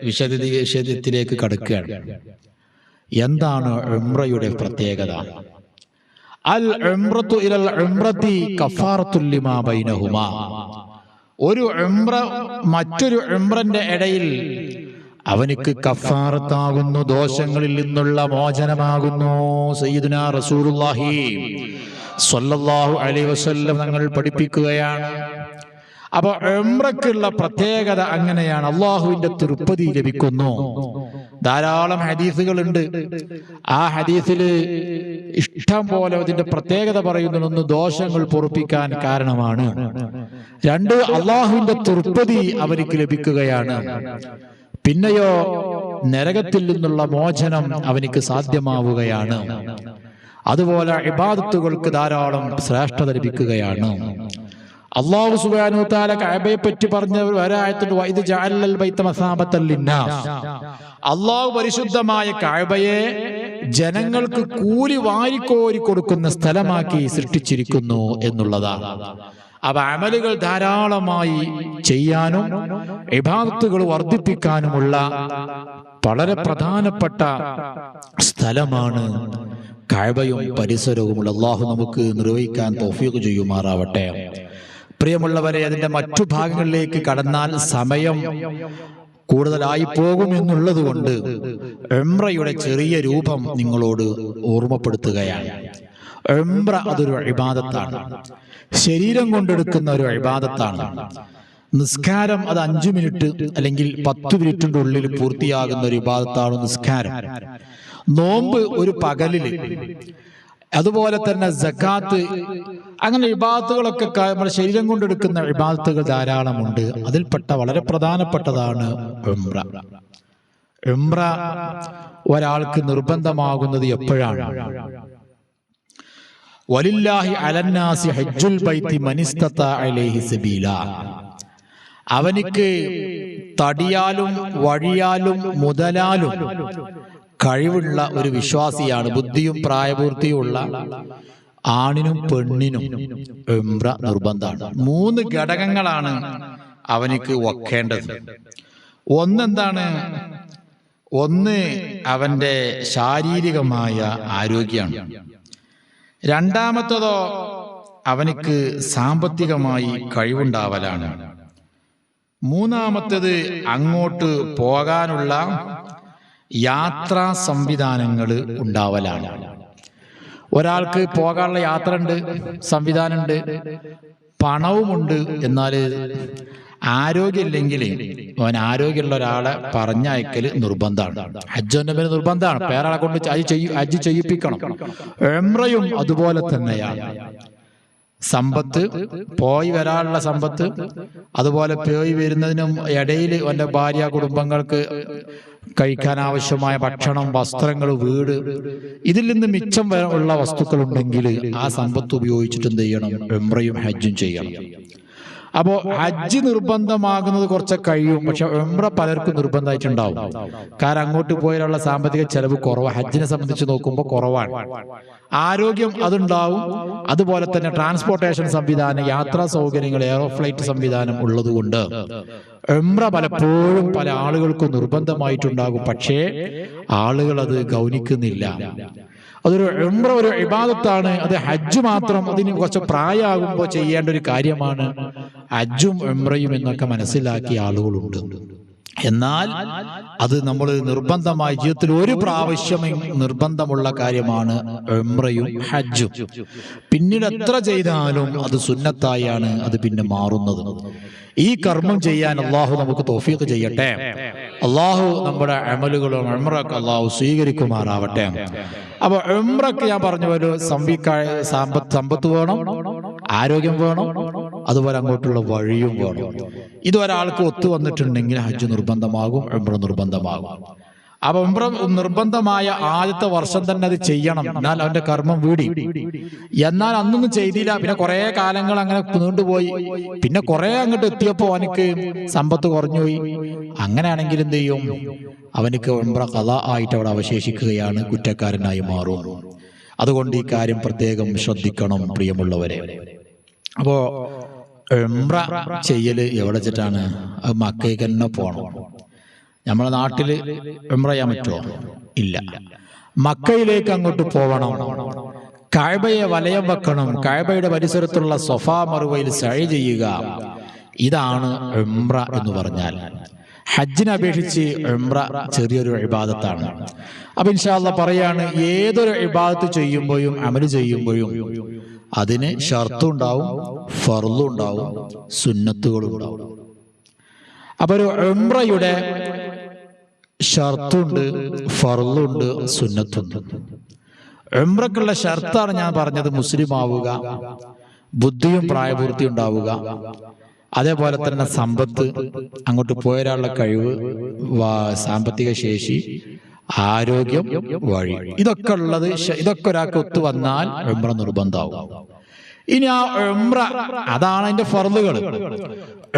വിശദത്തിലേക്ക് കടക്കുകയാണ്. എന്താണ് ഉംറയുടെ പ്രത്യേകത? അൽ ഉംറത്തു ഇലൽ ഉംറതി കഫാറത്തുൽ ലിമാ ബൈനഹുമാ. ഒരു ഉംറ മറ്റൊരു ഉംറന്റെ ഇടയിൽ അവനിക്ക് കഫാറത്താകുന്നു, ദോഷങ്ങളിൽ നിന്നുള്ള മോചനമാകുന്നു. സയ്യിദുനാ റസൂലുള്ളാഹി സ്വല്ലല്ലാഹു അലൈഹി വസല്ലം തങ്ങൾ പഠിപ്പിക്കുകയാണ്. അപ്പൊ ഉംറക്കുള്ള പ്രത്യേകത അങ്ങനെയാണ്. അള്ളാഹുവിന്റെ തൃപ്തി ലഭിക്കുന്നു. ധാരാളം ഹദീസുകളുണ്ട്. ആ ഹദീസില് ഇഷ്ടം പോലെ അതിന്റെ പ്രത്യേകത പറയുന്നതൊന്ന് ദോഷങ്ങൾ പൊറുപ്പിക്കാൻ കാരണമാണ്. രണ്ട്, അള്ളാഹുവിന്റെ തൃപ്തി അവർക്ക് ലഭിക്കുകയാണ്. പിന്നെയോ നരകത്തിൽ നിന്നുള്ള മോചനം അവനിക്ക് സാധ്യമാവുകയാണ്. അതുപോലെ ഇബാദത്തുകൾക്ക് ധാരാളം ശ്രേഷ്ഠത ലഭിക്കുകയാണ്. അല്ലാഹു സുബ്ഹാനഹു തആല കഅബയെ പറ്റി പറഞ്ഞ ഒരായത്തുണ്ട്, വഇദ് ജഅലൽ ബൈത മസാബത്തൽ ലിന്നാസ്. അല്ലാഹു പരിശുദ്ധമായ കഅബയെ ജനങ്ങൾക്ക് കൂലി വാരിക്കോരി കൊടുക്കുന്ന സ്ഥലമാക്കി സൃഷ്ടിച്ചിരിക്കുന്നു എന്നുള്ളതാണ്. അവ അമലുകൾ ധാരാളമായി ചെയ്യാനും ഇബാദത്തുകൾ വർദ്ധിപ്പിക്കാനുമുള്ള വളരെ പ്രധാനപ്പെട്ട സ്ഥലമാണ് കഅബയും പരിസരവുമുള്ള. അല്ലാഹു നമുക്ക് നിർവഹിക്കാൻ തൗഫീഖ് ചെയ്യുമാറാവട്ടെ. പ്രിയമുള്ളവരെ, അതിന്റെ മറ്റു ഭാഗങ്ങളിലേക്ക് കടന്നാൽ സമയം കൂടുതലായി പോകുമെന്നുള്ളത് കൊണ്ട് ഉംറയുടെ ചെറിയ രൂപം നിങ്ങളോട് ഓർമ്മപ്പെടുത്തുകയാണ്. ഉംറ അതൊരു ഇബാദത്താണ്, ശരീരം കൊണ്ടെടുക്കുന്ന ഒരു ഇബാദത്താണ്. നിസ്കാരം അത് 5 മിനിറ്റ് അല്ലെങ്കിൽ 10 മിനിറ്റിന്റെ ഉള്ളിൽ പൂർത്തിയാകുന്ന ഒരു ഇബാദത്താണ് നിസ്കാരം. നോമ്പ് ഒരു പകലില് അതുപോലെ തന്നെ സക്കാത്ത്, അങ്ങനെ ഇബാദത്തുകളൊക്കെ നമ്മുടെ ശരീരം കൊണ്ടെടുക്കുന്ന ഇബാദത്തുകൾ ധാരാളമുണ്ട്. അതിൽപ്പെട്ട വളരെ പ്രധാനപ്പെട്ടതാണ് ഉംറ. ഉംറ ഒരാൾക്ക് നിർബന്ധമാകുന്നത് എപ്പോഴാണ്? വലില്ലാഹി അലന്നാസി ഹജ്ജുൽ ബൈത്തി മനിസ്തതാഅ ഇലൈഹി സബീല. അവനിക്ക് തടിയാലും വഴിയാലും മുതലാലും കഴിവുള്ള ഒരു വിശ്വാസിയാണ്, ബുദ്ധിയും പ്രായപൂർത്തിയുമുള്ള ആണിനും പെണ്ണിനും ഉംറ നിർബന്ധമാണ്. 3 ഘടകങ്ങളാണ് അവനിക്ക് വെക്കേണ്ടത്. ഒന്നെന്താണ്? ഒന്ന് അവന്റെ ശാരീരികമായ ആരോഗ്യമാണ്. രണ്ടാമത്തതോ അവനിക്ക് സാമ്പത്തികമായി കഴിവുണ്ടാവലാണ്. മൂന്നാമത്തത് അങ്ങോട്ട് പോകാനുള്ള യാത്രാ സംവിധാനങ്ങൾ ഉണ്ടാവലാണ്. ഒരാൾക്ക് പോകാനുള്ള യാത്ര ഉണ്ട്, സംവിധാനമുണ്ട്, പണവുമുണ്ട്. എന്നാൽ ആരോഗ്യമില്ലെങ്കിൽ അവൻ ആരോഗ്യമുള്ള ഒരാളെ പറഞ്ഞയക്കൽ നിർബന്ധമാണ്. ഹജ്ജിന്റെ പേര് നിർബന്ധമാണ്. പേരാളെ കൊണ്ട് ഹജ്ജ് ചെയ്യിപ്പിക്കണം. ഉംറയും അതുപോലെ തന്നെയാണ്. സമ്പത്ത്, പോയി വരാനുള്ള സമ്പത്ത്, അതുപോലെ പോയി വരുന്നതിനും ഇടയിൽ അവൻ്റെ ഭാര്യ കുടുംബങ്ങൾക്ക് കഴിക്കാൻ ആവശ്യമായ ഭക്ഷണം, വസ്ത്രങ്ങൾ, വീട്, ഇതിൽ നിന്ന് മിച്ചം ഉള്ള വസ്തുക്കൾ ഉണ്ടെങ്കിൽ ആ സമ്പത്ത് ഉപയോഗിച്ചിട്ട് എന്ത് ചെയ്യണം? ഉംറയും ഹജ്ജും ചെയ്യണം. അപ്പോ ഹജ്ജ് നിർബന്ധമാകുന്നത് കുറച്ച് കഴിയും, പക്ഷെ ഉംറ പലർക്കും നിർബന്ധമായിട്ടുണ്ടാവും. കാരണം അങ്ങോട്ട് പോയാലുള്ള സാമ്പത്തിക ചെലവ് കുറവ് ഹജ്ജിനെ സംബന്ധിച്ച് നോക്കുമ്പോൾ കുറവാണ്. ആരോഗ്യം അതുണ്ടാവും. അതുപോലെ തന്നെ ട്രാൻസ്പോർട്ടേഷൻ സംവിധാനം, യാത്രാ സൗകര്യങ്ങൾ, എയറോഫ്ലൈറ്റ് സംവിധാനം ഉള്ളതുകൊണ്ട് ഉംറ പലപ്പോഴും പല ആളുകൾക്കും നിർബന്ധമായിട്ടുണ്ടാകും. പക്ഷേ ആളുകൾ അത് ഗൗനിക്കുന്നില്ല. അതൊരു ഉംറ ഒരു ഇബാദത്താണ്. അത് ഹജ്ജ് മാത്രം അതിന് കുറച്ച് പ്രായമാകുമ്പോൾ ചെയ്യേണ്ട ഒരു കാര്യമാണ്. ഹജ്ജും ഉംറയും എന്നൊക്കെ മനസ്സിലാക്കിയ ആളുകളുണ്ട്. എന്നാൽ അത് നമ്മൾ നിർബന്ധമായി ജീവിതത്തിൽ ഒരു പ്രാവശ്യം നിർബന്ധമുള്ള കാര്യമാണ് ഉംറയും ഹജ്ജും. പിന്നീട് എത്ര ചെയ്താലും അത് സുന്നത്തായാണ് അത് പിന്നെ മാറുന്നത്. ഈ കർമ്മം ചെയ്യാൻ അള്ളാഹു നമുക്ക് തൗഫീഖ് ചെയ്യട്ടെ. അള്ളാഹു നമ്മുടെ അമലുകളും ഉംറക്ക് അള്ളാഹു സ്വീകരിക്കുമാറാവട്ടെ. അപ്പൊ ഉംറക്ക് ഞാൻ പറഞ്ഞ പോലെ സമ്പത്ത് വേണം, ആരോഗ്യം വേണം, അതുപോലെ അങ്ങോട്ടുള്ള വഴിയും വേണം. ഇത് ഒരാൾക്ക് ഒത്തു വന്നിട്ടുണ്ടെങ്കിൽ ഹജ്ജ് നിർബന്ധമാകും, ഉംറ നിർബന്ധമാകും. അപ്പൊ ഉംറ നിർബന്ധമായ ആദ്യത്തെ വർഷം തന്നെ അത് ചെയ്യണം. എന്നാൽ അവന്റെ കർമ്മം വീടി. എന്നാൽ അന്നൊന്നും ചെയ്തില്ല, പിന്നെ കുറെ കാലങ്ങൾ അങ്ങനെ നീണ്ടുപോയി. പിന്നെ കുറെ അങ്ങോട്ട് എത്തിയപ്പോ അവനക്ക് സമ്പത്ത് കുറഞ്ഞുപോയി. അങ്ങനെയാണെങ്കിൽ എന്ത് ചെയ്യും? അവനക്ക് ഉംറ ഖളാ ആയിട്ട് അവിടെ അവശേഷിക്കുകയാണ്, കുറ്റക്കാരനായി മാറും. അതുകൊണ്ട് ഈ കാര്യം പ്രത്യേകം ശ്രദ്ധിക്കണം പ്രിയമുള്ളവരെ. അപ്പോ ഉംറ ചെയ്യല് എവിടെ വെച്ചിട്ടാണ്? അത് മക്കയ്ക്ക് തന്നെ പോകണം. നമ്മളെ നാട്ടില് ഉംറ ചെയ്യാൻ പറ്റുമോ? ഇല്ല. മക്കയിലേക്ക് അങ്ങോട്ട് പോകണം. കഅബയെ വലയം വെക്കണം. കഅബയുടെ പരിസരത്തുള്ള സഫാ മറുവയിൽ സഅയ് ചെയ്യുക. ഇതാണ് ഉംറ എന്ന് പറഞ്ഞാൽ. ഹജ്ജിനെ അപേക്ഷിച്ച് ഉംറ ചെറിയൊരു ഇബാദത്താണ്. അപ്പൊ ഇൻഷാ അല്ലാഹ് പറയാണ്, ഏതൊരു ഇബാദത്ത് ചെയ്യുമ്പോഴും അമല് ചെയ്യുമ്പോഴും അതിന് ഷർത്തും ഉണ്ടാവും, ഫർളും ഉണ്ടാവും, സുന്നത്തുകളും ഉണ്ടാവും. അപ്പൊ ഒരു ഉംറയുടെ ഷർത്തുണ്ട്, ഫർളുണ്ട്, സുന്നത്തുണ്ട്. ഉംറക്കുള്ള ഷർത്താണ് ഞാൻ പറഞ്ഞത്. മുസ്ലിം ആവുക, ബുദ്ധിയും പ്രായപൂർത്തി ഉണ്ടാവുക, അതേപോലെ തന്നെ സമ്പത്ത്, അങ്ങോട്ട് പോയൊരാളുടെ കഴിവ്, സാമ്പത്തിക ശേഷി, ആരോഗ്യം, വഴി, ഇതൊക്കെ ഉള്ളത്, ഇതൊക്കെ ഒരാൾക്ക് ഒത്തു വന്നാൽ ഉംറ നിർബന്ധമാവും. ഇനി ആ ഉംറ, അതാണ് അതിന്റെ ഫർളുകൾ.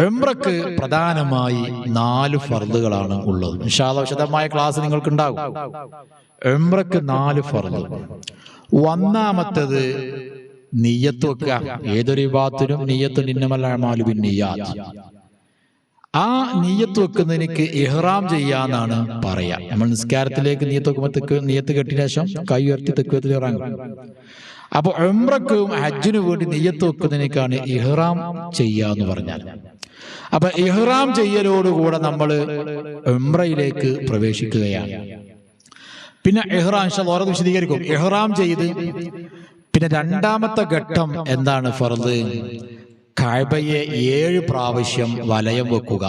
ഉംറക്ക് പ്രധാനമായി 4 ഫർളുകളാണ് ഉള്ളത്. ഇൻഷാ അല്ലാഹ് വിശദമായ ക്ലാസ് നിങ്ങൾക്ക് ഉണ്ടാകും. ഉംറക്ക് 4 ഫർള്. ഒന്നാമത്തേത് നിയ്യത്ത് വെക്കുക. ഏതൊരു ഇബാദത്തിനും നിയ്യത്ത് ഇന്നമൽ അഅ്മാലു ബിന്നിയ്യാത്ത്. ആ നിയ്യത്ത് വെക്കുന്നതിന് ഇഹ്റാം ചെയ്യാന്നാണ് പറയാ. നമ്മൾ നിസ്കാരത്തിലേക്ക് നിയ്യത്ത് വെക്കുമ്പോൾ നിയ്യത്ത് കെട്ടിയ ശേഷം കൈ ഉയർത്തി തക്ബീറത്തുൽ ഇഹ്റാം. അപ്പൊ ഉംറക്കും ഹജ്ജിനു വേണ്ടി നിയ്യത്ത് വെക്കുന്നതിനേക്കാണ് ഇഹ്റാം ചെയ്യാന്ന് പറഞ്ഞാൽ. അപ്പൊ ഇഹ്റാം ചെയ്യലോടുകൂടെ നമ്മൾ ഉംറയിലേക്ക് പ്രവേശിക്കുകയാണ്. പിന്നെ ഇഹ്റാം ഓരോ വിശദീകരിക്കും. ഇഹ്റാം ചെയ്ത് പിന്നെ രണ്ടാമത്തെ ഘട്ടം എന്താണ്? ഫർള് കഅബയെ 7 പ്രാവശ്യം വലയം വെക്കുക.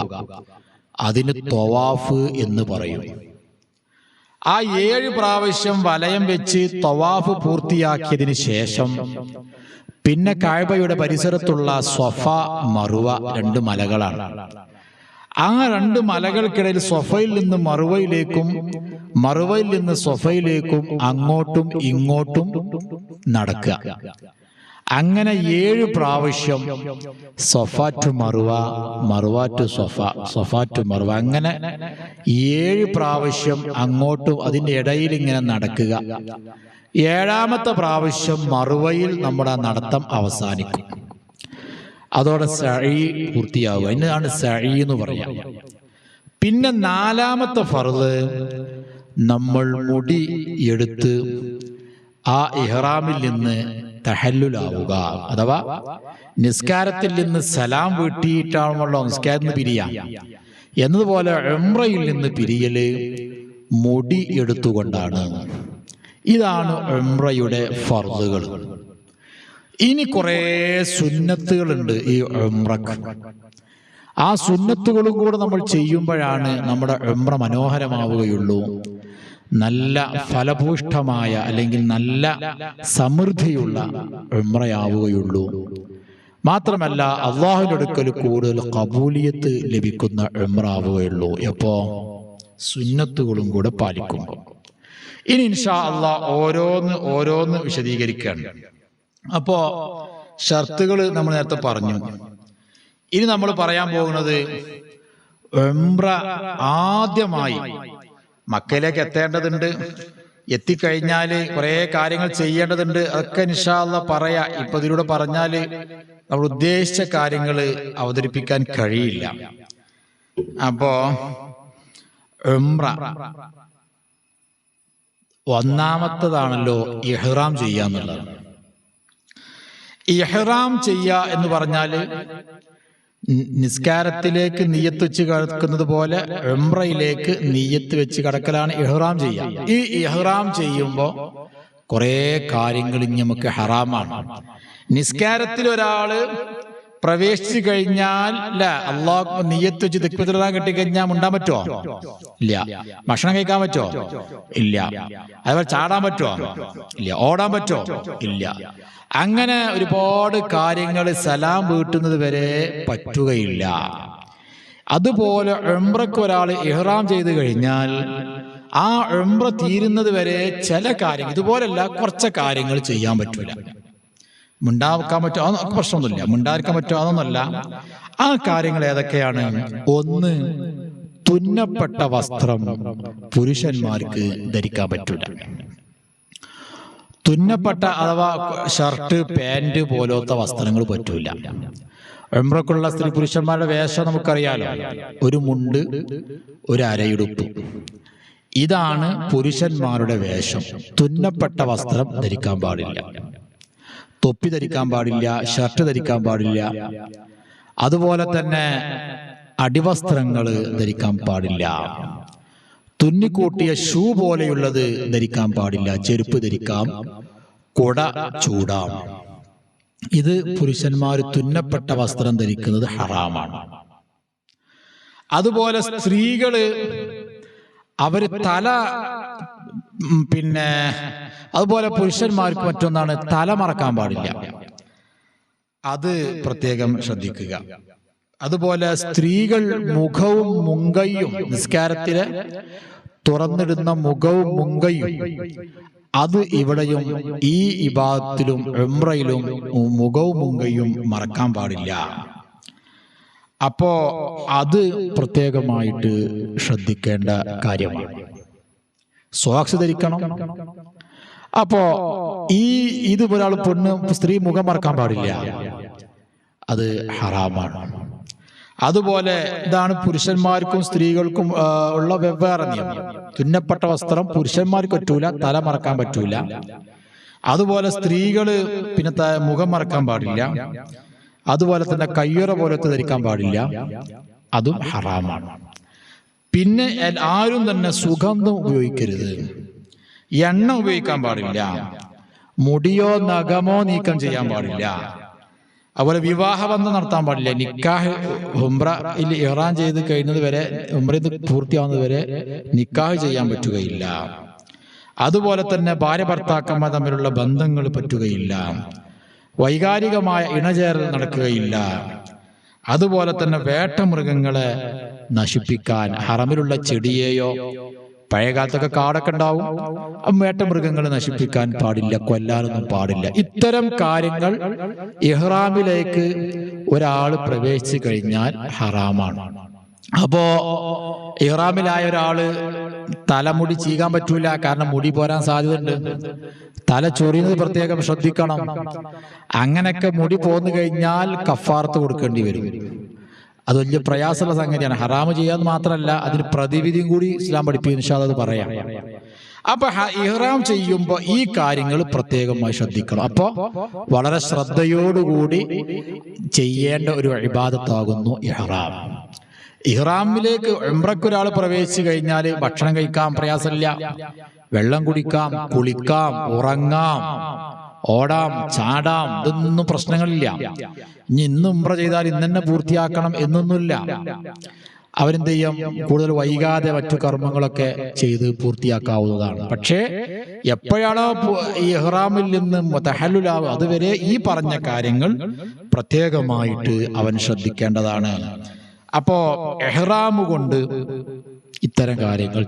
അതിന് ത്വവാഫ് എന്ന് പറയും. ആ 7 പ്രാവശ്യം വലയം വെച്ച് തവാഫ് പൂർത്തിയാക്കിയതിന് ശേഷം പിന്നെ കഅബയുടെ പരിസരത്തുള്ള സ്വഫ മറുവ 2 മലകളാണ്. ആ 2 മലകൾക്കിടയിൽ സ്വഫയിൽ നിന്ന് മറുവയിലേക്കും മറുവയിൽ നിന്ന് സ്വഫയിലേക്കും അങ്ങോട്ടും ഇങ്ങോട്ടും നടക്കുക. അങ്ങനെ 7 പ്രാവശ്യം സ്വഫ to Mahua, Mahua to സ്വഫ, സ്വഫ to Mahua, അങ്ങനെ 7 പ്രാവശ്യം അങ്ങോട്ടും അതിൻ്റെ ഇടയിൽ ഇങ്ങനെ നടക്കുക. 7ാമത്തെ പ്രാവശ്യം മറുവയിൽ നമ്മുടെ നടത്തം അവസാനിക്കും. അതോടെ സഈ പൂർത്തിയാവുക. ഇതിനാണ് സഈ എന്ന് പറയാം. പിന്നെ 4ാമത്തെ ഫർള് നമ്മൾ മുടി എടുത്ത് ആ ഇഹ്റാമിൽ നിന്ന് തഹല്ലുലാവുക, അഥവാ നിസ്കാരത്തിൽ നിന്ന് സലാം വീട്ടിയിട്ടാണല്ലോ നിസ്കാരത്തിൽ നിന്ന് പിരിയാം എന്നതുപോലെ ഉംറയിൽ നിന്ന് പിരിയല് മുടി എടുത്തുകൊണ്ടാണ്. ഇതാണ് ഉംറയുടെ ഫർളുകൾ. ഇനി കുറേ സുന്നത്തുകളുണ്ട് ഈ ഉംറക്ക്. ആ സുന്നത്തുകളും കൂടെ നമ്മൾ ചെയ്യുമ്പോഴാണ് നമ്മുടെ ഉംറ മനോഹരമാവുകയുള്ളൂ, നല്ല ഫലഭൂഷ്ടമായ അല്ലെങ്കിൽ നല്ല സമൃദ്ധിയുള്ള ഉംറയാവുകയുള്ളൂ. മാത്രമല്ല അള്ളാഹുവിന്റെ അടുക്കൽ കൂടുതൽ ഖബൂലിയത്ത് ലഭിക്കുന്ന ഉംറ ആവുകയുള്ളൂ എപ്പോ? സുന്നത്തുകളും കൂടെ പാലിക്കുമ്പോൾ. ഇനി ഇൻഷാ അള്ളാഹ് ഓരോന്ന് വിശദീകരിക്കുകയാണ്. അപ്പോ ഷർത്തുകൾ നമ്മൾ നേരത്തെ പറഞ്ഞു. ഇനി നമ്മൾ പറയാൻ പോകുന്നത് ഉംറ ആദ്യമായി മക്കയിലേക്ക് എത്തേണ്ടതുണ്ട്. എത്തിക്കഴിഞ്ഞാൽ കുറേ കാര്യങ്ങൾ ചെയ്യേണ്ടതുണ്ട്. അതൊക്കെ ഇൻഷാ അല്ലാഹ് പറയാം. ഇപ്പൊ ഇതിലൂടെ പറഞ്ഞാൽ നമ്മൾ ഉദ്ദേശിച്ച കാര്യങ്ങൾ അവതരിപ്പിക്കാൻ കഴിയില്ല. അപ്പോ ഉംറ ഒന്നാമത്തതാണല്ലോ ഇഹ്റാം ചെയ്യാന്നുള്ളത്. ഇഹ്റാം ചെയ്യുക എന്ന് പറഞ്ഞാല് നിസ്കാരത്തിലേക്ക് നിയ്യത്ത് വെച്ച് കടക്കുന്നത് പോലെ ഉംറയിലേക്ക് നിയ്യത്ത് വെച്ച് കടക്കലാണ് ഇഹ്റാം ചെയ്യുക. ഈ ഇഹ്റാം ചെയ്യുമ്പോൾ കുറെ കാര്യങ്ങൾ നമുക്ക് ഹറാമാണ്. നിസ്കാരത്തിൽ ഒരാള് പ്രവേശിച്ചു കഴിഞ്ഞാൽ അള്ളാഹ് നിയ്യത്ത് വെച്ച് ദിക്ബിറാൻ കിട്ടിക്കഴിഞ്ഞാൽ മുണ്ടാൻ പറ്റുമോ? ഇല്ല. ഭക്ഷണം കഴിക്കാൻ പറ്റുമോ? ഇല്ല. അതുപോലെ ചാടാൻ പറ്റുമോ? ഇല്ല. ഓടാൻ പറ്റുമോ? ഇല്ല. അങ്ങനെ ഒരുപാട് കാര്യങ്ങൾ സലാം വീട്ടുന്നത് വരെ പറ്റുകയില്ല. അതുപോലെ ഉംറക്ക് ഒരാൾ ഇഹ്റാം ചെയ്ത് കഴിഞ്ഞാൽ ആ ഉംറ തീരുന്നത് വരെ ചില കാര്യങ്ങൾ, ഇതുപോലല്ല കുറച്ച് കാര്യങ്ങൾ ചെയ്യാൻ പറ്റൂല. മുണ്ടാക്കാൻ പറ്റുമോ? അതൊക്കെ പ്രശ്നമൊന്നുമില്ല. മുണ്ടാക്കാൻ പറ്റുമോ? അതൊന്നുമല്ല. ആ കാര്യങ്ങൾ ഏതൊക്കെയാണ്? ഒന്ന്, തുന്നപ്പെട്ട വസ്ത്രം പുരുഷന്മാർക്ക് ധരിക്കാൻ പറ്റൂല. തുന്നപ്പെട്ട അഥവാ ഷർട്ട്, പാൻറ് പോലത്തെ വസ്ത്രങ്ങൾ പറ്റൂല. ഉംറക്കുള്ള സ്ത്രീ പുരുഷന്മാരുടെ വേഷം നമുക്കറിയാലോ. ഒരു മുണ്ട്, ഒരു അരയുടുപ്പ്, ഇതാണ് പുരുഷന്മാരുടെ വേഷം. തുന്നപ്പെട്ട വസ്ത്രം ധരിക്കാൻ പാടില്ല. തൊപ്പി ധരിക്കാൻ പാടില്ല. ഷർട്ട് ധരിക്കാൻ പാടില്ല. അതുപോലെ തന്നെ അടിവസ്ത്രങ്ങൾ ധരിക്കാൻ പാടില്ല. തുന്നിക്കൂട്ടിയ ഷൂ പോലെയുള്ളത് ധരിക്കാൻ പാടില്ല. ചെരുപ്പ് ധരിക്കാം. കുട ചൂടാം. ഇത് പുരുഷന്മാർ തുന്നപ്പെട്ട വസ്ത്രം ധരിക്കുന്നത് ഹറാമാണ്. അതുപോലെ സ്ത്രീകള് അവര് തല അതുപോലെ പുരുഷന്മാർക്ക് മറ്റൊന്നാണ് തല മറക്കാൻ പാടില്ല. അത് പ്രത്യേകം ശ്രദ്ധിക്കുക. അതുപോലെ സ്ത്രീകൾ മുഖവും മുങ്കയും, നിസ്കാരത്തില് തുറന്നിടുന്ന മുഖവും മുങ്കയും, അത് ഇവിടെയും ഈ ഇബാദത്തിലും ഉംറയിലും മുഖവും മുങ്കയും മറക്കാൻ പാടില്ല. അപ്പോ അത് പ്രത്യേകമായിട്ട് ശ്രദ്ധിക്കേണ്ട കാര്യമാണ്. സോക്സ് ധരിക്കണം. അപ്പോ ഇത് ഒരാൾ സ്ത്രീ മുഖം മറക്കാൻ പാടില്ല. അത് ഹറാമാണ്. അതുപോലെ ഇതാണ് പുരുഷന്മാർക്കും സ്ത്രീകൾക്കും ഉള്ള വെവ്വേറെ നിയമം. തുന്നപ്പെട്ട വസ്ത്രം പുരുഷന്മാർക്ക് പറ്റൂല, തല മറക്കാൻ പറ്റൂല. അതുപോലെ സ്ത്രീകള് മുഖം മറക്കാൻ പാടില്ല. അതുപോലെ തന്നെ കയ്യുറ പോലത്തെ ധരിക്കാൻ പാടില്ല. അതും ഹറാമാണ്. പിന്നെ ആരും തന്നെ സുഗന്ധം ഉപയോഗിക്കരുത്. എണ്ണ ഉപയോഗിക്കാൻ പാടില്ല. മുടിയോ നഖമോ നീക്കം ചെയ്യാൻ പാടില്ല. അതുപോലെ വിവാഹബന്ധം നടത്താൻ പാടില്ല. നിക്കാഹ് ഉംറയിൽ ഇഹ്റാം ചെയ്ത് കഴിയുന്നത് വരെ, ഉംറയിൽ പൂർത്തിയാവുന്നത് വരെ നിക്കാഹ് ചെയ്യാൻ പറ്റുകയില്ല. അതുപോലെ തന്നെ ഭാര്യ ഭർത്താക്കന്മാർ തമ്മിലുള്ള ബന്ധങ്ങൾ പറ്റുകയില്ല. വൈകാരികമായ ഇണചേരൽ നടക്കുകയില്ല. അതുപോലെ തന്നെ വേട്ടമൃഗങ്ങളെ നശിപ്പിക്കാൻ, ഹറമിലുള്ള ചെടിയെയോ, പഴയ കാലത്തൊക്കെ കാടൊക്കെ ഉണ്ടാവും, വേട്ടമൃഗങ്ങളെ നശിപ്പിക്കാൻ പാടില്ല, കൊല്ലാനൊന്നും പാടില്ല. ഇത്തരം കാര്യങ്ങൾ ഇഹ്റാമിലേക്ക് ഒരാൾ പ്രവേശിച്ചു കഴിഞ്ഞാൽ ഹറാമാണ്. അപ്പോ ഇഹ്റാമിലായ ഒരാള് തലമുടി ചീകാൻ പറ്റൂല, കാരണം മുടി പോരാൻ സാധ്യതയുണ്ട്. തല ചൊറിയുന്നത് പ്രത്യേകം ശ്രദ്ധിക്കണം. അങ്ങനെയൊക്കെ മുടി പോന്നു കഴിഞ്ഞാൽ കഫാറത്ത് കൊടുക്കേണ്ടി വരും. അത് വലിയ പ്രയാസമുള്ള സംഗതിയാണ്. ഹറാമ് ചെയ്യാന്ന് മാത്രമല്ല, അതിന് പ്രതിവിധിയും കൂടി ഇസ്ലാം പഠിപ്പിക്കും. ഇൻഷാ അല്ലാഹ് അത് പറയാം. അപ്പൊ ഇഹ്റാം ചെയ്യുമ്പോൾ ഈ കാര്യങ്ങൾ പ്രത്യേകമായി ശ്രദ്ധിക്കണം. അപ്പോ വളരെ ശ്രദ്ധയോടുകൂടി ചെയ്യേണ്ട ഒരു ഇബാദത്താകുന്നു ഇഹ്റാം. ഇഹ്റാമിലേക്ക് ഉംറയ്ക്ക് ഒരാൾ പ്രവേശിച്ചു കഴിഞ്ഞാൽ ഭക്ഷണം കഴിക്കാൻ പ്രയാസമില്ല, വെള്ളം കുടിക്കാം, കുളിക്കാം, ഉറങ്ങാം, ഓടാം, ചാടാം, ഇതൊന്നും പ്രശ്നങ്ങളില്ല. ഇനി ഇന്ന് ഉംറ ചെയ്താൽ ഇന്ന് തന്നെ പൂർത്തിയാക്കണം എന്നൊന്നുമില്ല. അവരെന്ത് ചെയ്യും, കൂടുതൽ വൈകാതെ മറ്റു കർമ്മങ്ങളൊക്കെ ചെയ്ത് പൂർത്തിയാക്കാവുന്നതാണ്. പക്ഷേ എപ്പോഴാണോ ഈ ഇഹ്റാമിൽ നിന്ന് തഹല്ലുലാവ് അതുവരെ ഈ പറഞ്ഞ കാര്യങ്ങൾ പ്രത്യേകമായിട്ട് അവൻ ശ്രദ്ധിക്കേണ്ടതാണ്. അപ്പോ ഇഹ്റാം കൊണ്ട് ഇത്തരം കാര്യങ്ങൾ,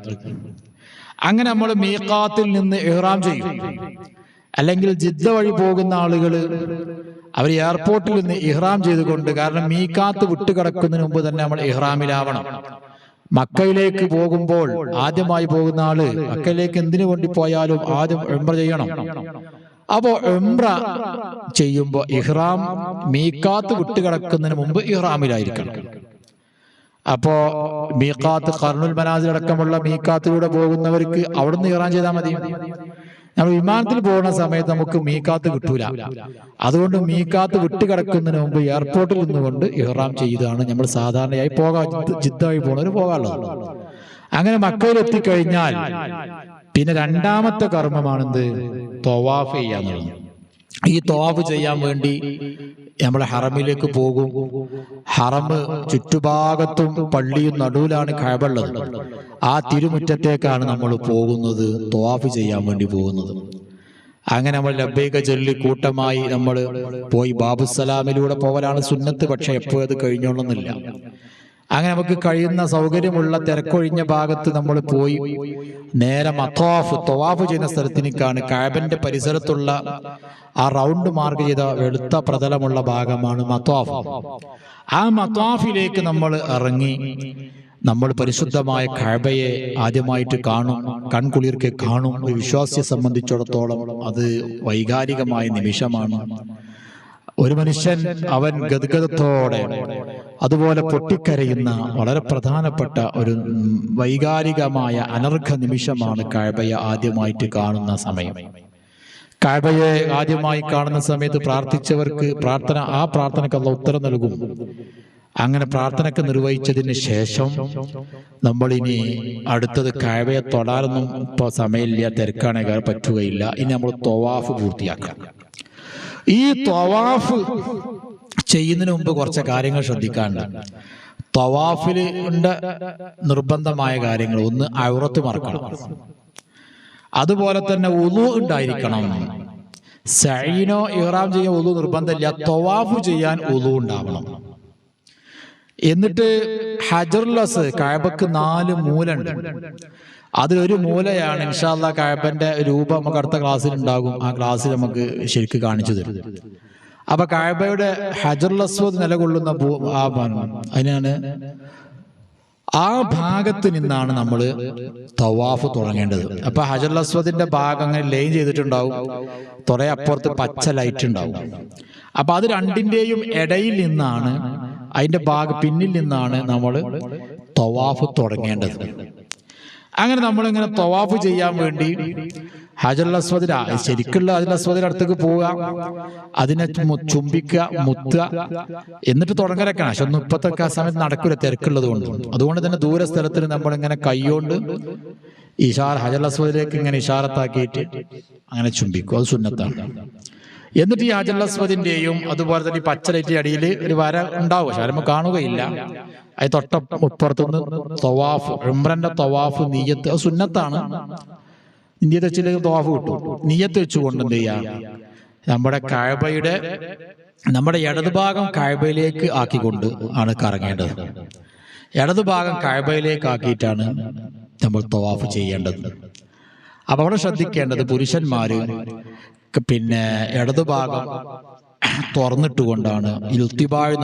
അങ്ങനെ നമ്മൾ മീഖാത്തിൽ നിന്ന് ഇഹ്റാം ചെയ്യും. അല്ലെങ്കിൽ ജിദ്ദ വഴി പോകുന്ന ആളുകൾ അവർ എയർപോർട്ടിൽ നിന്ന് ഇഹ്റാം ചെയ്തുകൊണ്ട്, കാരണം മീഖാത്ത് വിട്ടുകിടക്കുന്നതിന് മുമ്പ് തന്നെ നമ്മൾ ഇഹ്റാമിലാവണം. മക്കയിലേക്ക് പോകുമ്പോൾ ആദ്യമായി പോകുന്ന ആള് മക്കയിലേക്ക് എന്തിനു വേണ്ടി പോയാലും ആദ്യം ഉംറ ചെയ്യണം. അപ്പോ ഉംറ ചെയ്യുമ്പോ ഇഹ്റാം മീഖാത്ത് വിട്ടുകിടക്കുന്നതിന് മുമ്പ് ഇഹ്റാമിലായിരിക്കണം. അപ്പോ മീഖാത്ത് ഖർനുൽ മനാസിൽ അടക്കമുള്ള മീഖാത്തിലൂടെ പോകുന്നവർക്ക് അവിടുന്ന് ഇഹ്റാം ചെയ്താൽ മതി. നമ്മൾ വിമാനത്തിൽ പോകുന്ന സമയത്ത് നമുക്ക് മീഖാത്ത് കിട്ടൂല. അതുകൊണ്ട് മീഖാത്ത് വിട്ടുകിടക്കുന്നതിന് മുമ്പ് എയർപോർട്ടിൽ നിന്നുകൊണ്ട് ഇഹ്റാം ചെയ്താണ് നമ്മൾ സാധാരണയായി ജിദ്ദ വഴി പോകുന്നവർ പോകാറുള്ളത്. അങ്ങനെ മക്കയിൽ എത്തിക്കഴിഞ്ഞാൽ പിന്നെ രണ്ടാമത്തെ കർമ്മമാണെന്ത്, തവാഫ് ചെയ്യാന്നുള്ളത്. ഈ തവാഫ് ചെയ്യാൻ വേണ്ടി നമ്മൾ ഹറമിലേക്ക് പോകും. ഹറമ് ചുറ്റുഭാഗത്തും പള്ളിയും നടുവിലാണ് കഅബ ഉള്ളത്. ആ തിരുമുറ്റത്തേക്കാണ് നമ്മൾ പോകുന്നത്, തവാഫ് ചെയ്യാൻ വേണ്ടി പോകുന്നത്. അങ്ങനെ നമ്മൾ ലബ്ബൈക ചൊല്ലി കൂട്ടമായി നമ്മൾ പോയി ബാബുസലാമിലൂടെ പോകലാണ് സുന്നത്ത്. പക്ഷെ എപ്പോഴും അത് കഴിഞ്ഞോളന്നില്ല. അങ്ങനെ നമുക്ക് കഴിയുന്ന സൗകര്യമുള്ള തിരക്കൊഴിഞ്ഞ ഭാഗത്ത് നമ്മൾ പോയി നേരെ തവാഫ് ചെയ്യുന്ന സ്ഥലത്തിനേക്കാണ്. കഅബന്റെ പരിസരത്തുള്ള ആ റൗണ്ട് മാർക്ക് ചെയ്ത വെളുത്ത പ്രതലമുള്ള ഭാഗമാണ് മത്വാഫ്. ആ മത്വാഫിലേക്ക് നമ്മൾ ഇറങ്ങി നമ്മൾ പരിശുദ്ധമായ കഅബയെ ആദ്യമായിട്ട് കാണും, കൺകുളിർക്കെ കാണും. ഒരു വിശ്വാസിയെ സംബന്ധിച്ചിടത്തോളം അത് വൈകാരികമായ നിമിഷമാണ്. ഒരു മനുഷ്യൻ അവൻ ഗദ്ഗദത്തോടെ അതുപോലെ പൊട്ടിക്കരയുന്ന വളരെ പ്രധാനപ്പെട്ട ഒരു വൈകാരികമായ അനർഘ നിമിഷമാണ് കഅബയെ ആദ്യമായിട്ട് കാണുന്ന സമയം. കഅബയെ ആദ്യമായി കാണുന്ന സമയത്ത് പ്രാർത്ഥിച്ചവർക്ക് ആ പ്രാർത്ഥനയ്ക്ക് അല്ലാഹു ഉത്തരം നൽകും. അങ്ങനെ പ്രാർത്ഥനയ്ക്ക് നിർവഹിച്ചതിന് ശേഷം നമ്മൾ ഇനി അടുത്തത് കഅബയെ തൊടാനൊന്നും ഇപ്പോൾ സമയമില്ല, തിരക്കാണെങ്കിൽ പറ്റുകയില്ല. ഇനി നമ്മൾ തവാഫ് പൂർത്തിയാക്കാം. ഈ തവാഫ് ചെയ്യുന്നതിന് മുമ്പ് കുറച്ച് കാര്യങ്ങൾ ശ്രദ്ധിക്കാനുണ്ട്. തവാഫിൽ ഉണ്ട് നിർബന്ധമായ കാര്യങ്ങൾ. ഒന്ന്, ഔറത്ത് മറക്കണം. അതുപോലെ തന്നെ വുളു ഉണ്ടായിരിക്കണം. സഈനോ ഇഹ്റാം ചെയ്യാൻ വുളു നിർബന്ധമില്ല, തവാഫ് ചെയ്യാൻ വുളു ഉണ്ടാവണം. എന്നിട്ട് ഹജറുൽ അസ്വദ്, കഅബക്ക് 4 മൂലയുണ്ട്. അതിലൊരു മൂലയാണ് ഇൻഷാ അല്ലാഹ് കഅബന്റെ രൂപം നമുക്ക് അടുത്ത ക്ലാസ്സിൽ ഉണ്ടാകും. ആ ക്ലാസ്സിൽ നമുക്ക് ശരിക്കും കാണിച്ചു തരും. അപ്പൊ കഅബയുടെ ഹജറുൽ അസ്വദ് നിലകൊള്ളുന്ന അതിനാണ് ആ ഭാഗത്ത് നിന്നാണ് നമ്മൾ തവാഫ് തുടങ്ങേണ്ടത്. അപ്പൊ ഹജറുൽ അസ്വദിന്റെ ഭാഗം അങ്ങനെ ലൈൻ ചെയ്തിട്ടുണ്ടാവും, കുറെ അപ്പുറത്ത് പച്ച ലൈറ്റ് ഉണ്ടാവും. അപ്പൊ അത് രണ്ടിന്റെയും ഇടയിൽ നിന്നാണ്, അതിന്റെ പിന്നിൽ നിന്നാണ് നമ്മൾ തവാഫ് തുടങ്ങേണ്ടത്. അങ്ങനെ നമ്മളിങ്ങനെ തവാഫ് ചെയ്യാൻ വേണ്ടി ഹജറുൽ അസ്വദിൽ ശരിക്കുള്ള ഹജറുൽ അസ്വദിന്റെ അടുത്തേക്ക് പോവുക, അതിനെ ചുംബിക്കുക, മുത്തുക, എന്നിട്ട് തുടങ്ങലൊക്കെയാണ്. പക്ഷെ ഒന്നും ഇപ്പത്തൊക്കെ ആ സമയത്ത് നടക്കില്ല, തിരക്കുള്ളത് കൊണ്ട്. അതുകൊണ്ട് തന്നെ ദൂര സ്ഥലത്തിൽ നമ്മളിങ്ങനെ കൈകൊണ്ട് ഹജറുൽ അസ്വദിലേക്ക് ഇങ്ങനെ ഇഷാറത്താക്കിയിട്ട് അങ്ങനെ ചുംബിക്കും. അത് സുന്നത്താണ്. എന്നിട്ട് ഈ ഹജറുൽ അസ്വദിന്റെയും അതുപോലെ തന്നെ ഈ പച്ചലൈറ്റ് അടിയിൽ ഒരു വര ഉണ്ടാവും, പക്ഷെ ആരും കാണുകയില്ല. അത് തൊട്ടപ്പുറത്തുനിന്ന് തവാഫ്, ഉംറന്റെ തവാഫ് നിയ്യത്ത്, അത് സുന്നത്താണ്. നിയ്യത്ത് വെച്ചില്ലെങ്കിൽ തവാഫ് കിട്ടും. നിയ്യത്ത് വെച്ചുകൊണ്ട് എന്ത് ചെയ്യാം, നമ്മുടെ ഇടതുഭാഗം കഅബയിലേക്ക് ആക്കിക്കൊണ്ട് ആണ് കറങ്ങേണ്ടത്. ഇടതുഭാഗം കഅബയിലേക്ക് ആക്കിയിട്ടാണ് നമ്മൾ തവാഫ് ചെയ്യേണ്ടത്. അപ്പൊ അവിടെ ശ്രദ്ധിക്കേണ്ടത്, പുരുഷന്മാര് പിന്നെ ഇടതുഭാഗം തുറന്നിട്ടുകൊണ്ടാണ് ഇൽത്തിബാഴ്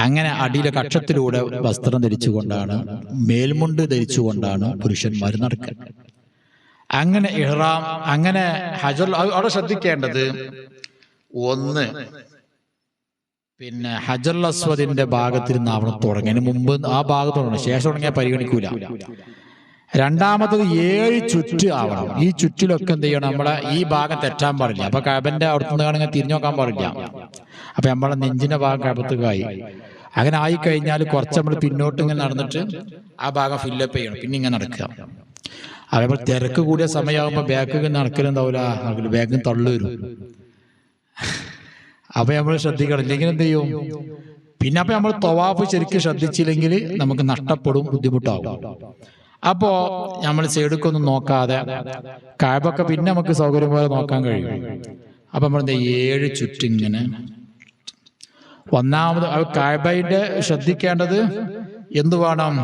അങ്ങനെ അടിയിലെ കക്ഷത്തിലൂടെ വസ്ത്രം ധരിച്ചുകൊണ്ടാണ്, മേൽമുണ്ട് ധരിച്ചുകൊണ്ടാണ് പുരുഷന്മാർ നടക്കുക. അങ്ങനെ ഇഹ്റാം, അങ്ങനെ ഹജർ, അവിടെ ശ്രദ്ധിക്കേണ്ടത് ഒന്ന്, പിന്നെ ഹജറുൽ അസ്വദിന്റെ ഭാഗത്തിരുന്ന് അവിടെ തുടങ്ങിയതിന് മുമ്പ് ആ ഭാഗത്ത് തുടങ്ങണം, ശേഷം തുടങ്ങിയാൽ പരിഗണിക്കൂല. രണ്ടാമത്തത് 7 ചുറ്റ് ആവണം. ഈ ചുറ്റിലൊക്കെ എന്ത് ചെയ്യണം, നമ്മളെ ഈ ഭാഗം തെറ്റാൻ പാടില്ല. അപ്പൊ കഅബന്റെ അവിടുന്ന് കാണുക തിരിഞ്ഞു നോക്കാൻ പാടില്ല. അപ്പൊ നമ്മളെ നെഞ്ചിന്റെ ഭാഗം കഅബത്തേക്കായി. അങ്ങനെ ആയി കഴിഞ്ഞാൽ കുറച്ച് നമ്മൾ പിന്നോട്ട് ഇങ്ങനെ നടന്നിട്ട് ആ ഭാഗം ഫില്ലപ്പ് ചെയ്യണം, പിന്നെ ഇങ്ങനെ നടക്കുക. അതേപോലെ തിരക്ക് കൂടിയ സമയമാകുമ്പോൾ ബാക്ക് നടക്കലുണ്ടാവില്ല, ബാഗിൽ തള്ളു വരും. അപ്പൊ നമ്മൾ ശ്രദ്ധിക്കണം, ഇല്ലെങ്കിൽ എന്ത് ചെയ്യും, പിന്നെ അപ്പൊ നമ്മൾ തവാഫ് ശരിക്കും ശ്രദ്ധിച്ചില്ലെങ്കിൽ നമുക്ക് നഷ്ടപ്പെടും, ബുദ്ധിമുട്ടാവും. അപ്പോ നമ്മൾ സൈഡിക്കൊന്നും നോക്കാതെ കഅബൊക്കെ പിന്നെ നമുക്ക് സൗകര്യം പോലെ നോക്കാൻ കഴിയും. അപ്പൊ നമ്മൾ 7 ചുറ്റിങ്ങനെ. ഒന്നാമത് കഅബയുടെ ശ്രദ്ധിക്കേണ്ടത് എന്ത് വേണം,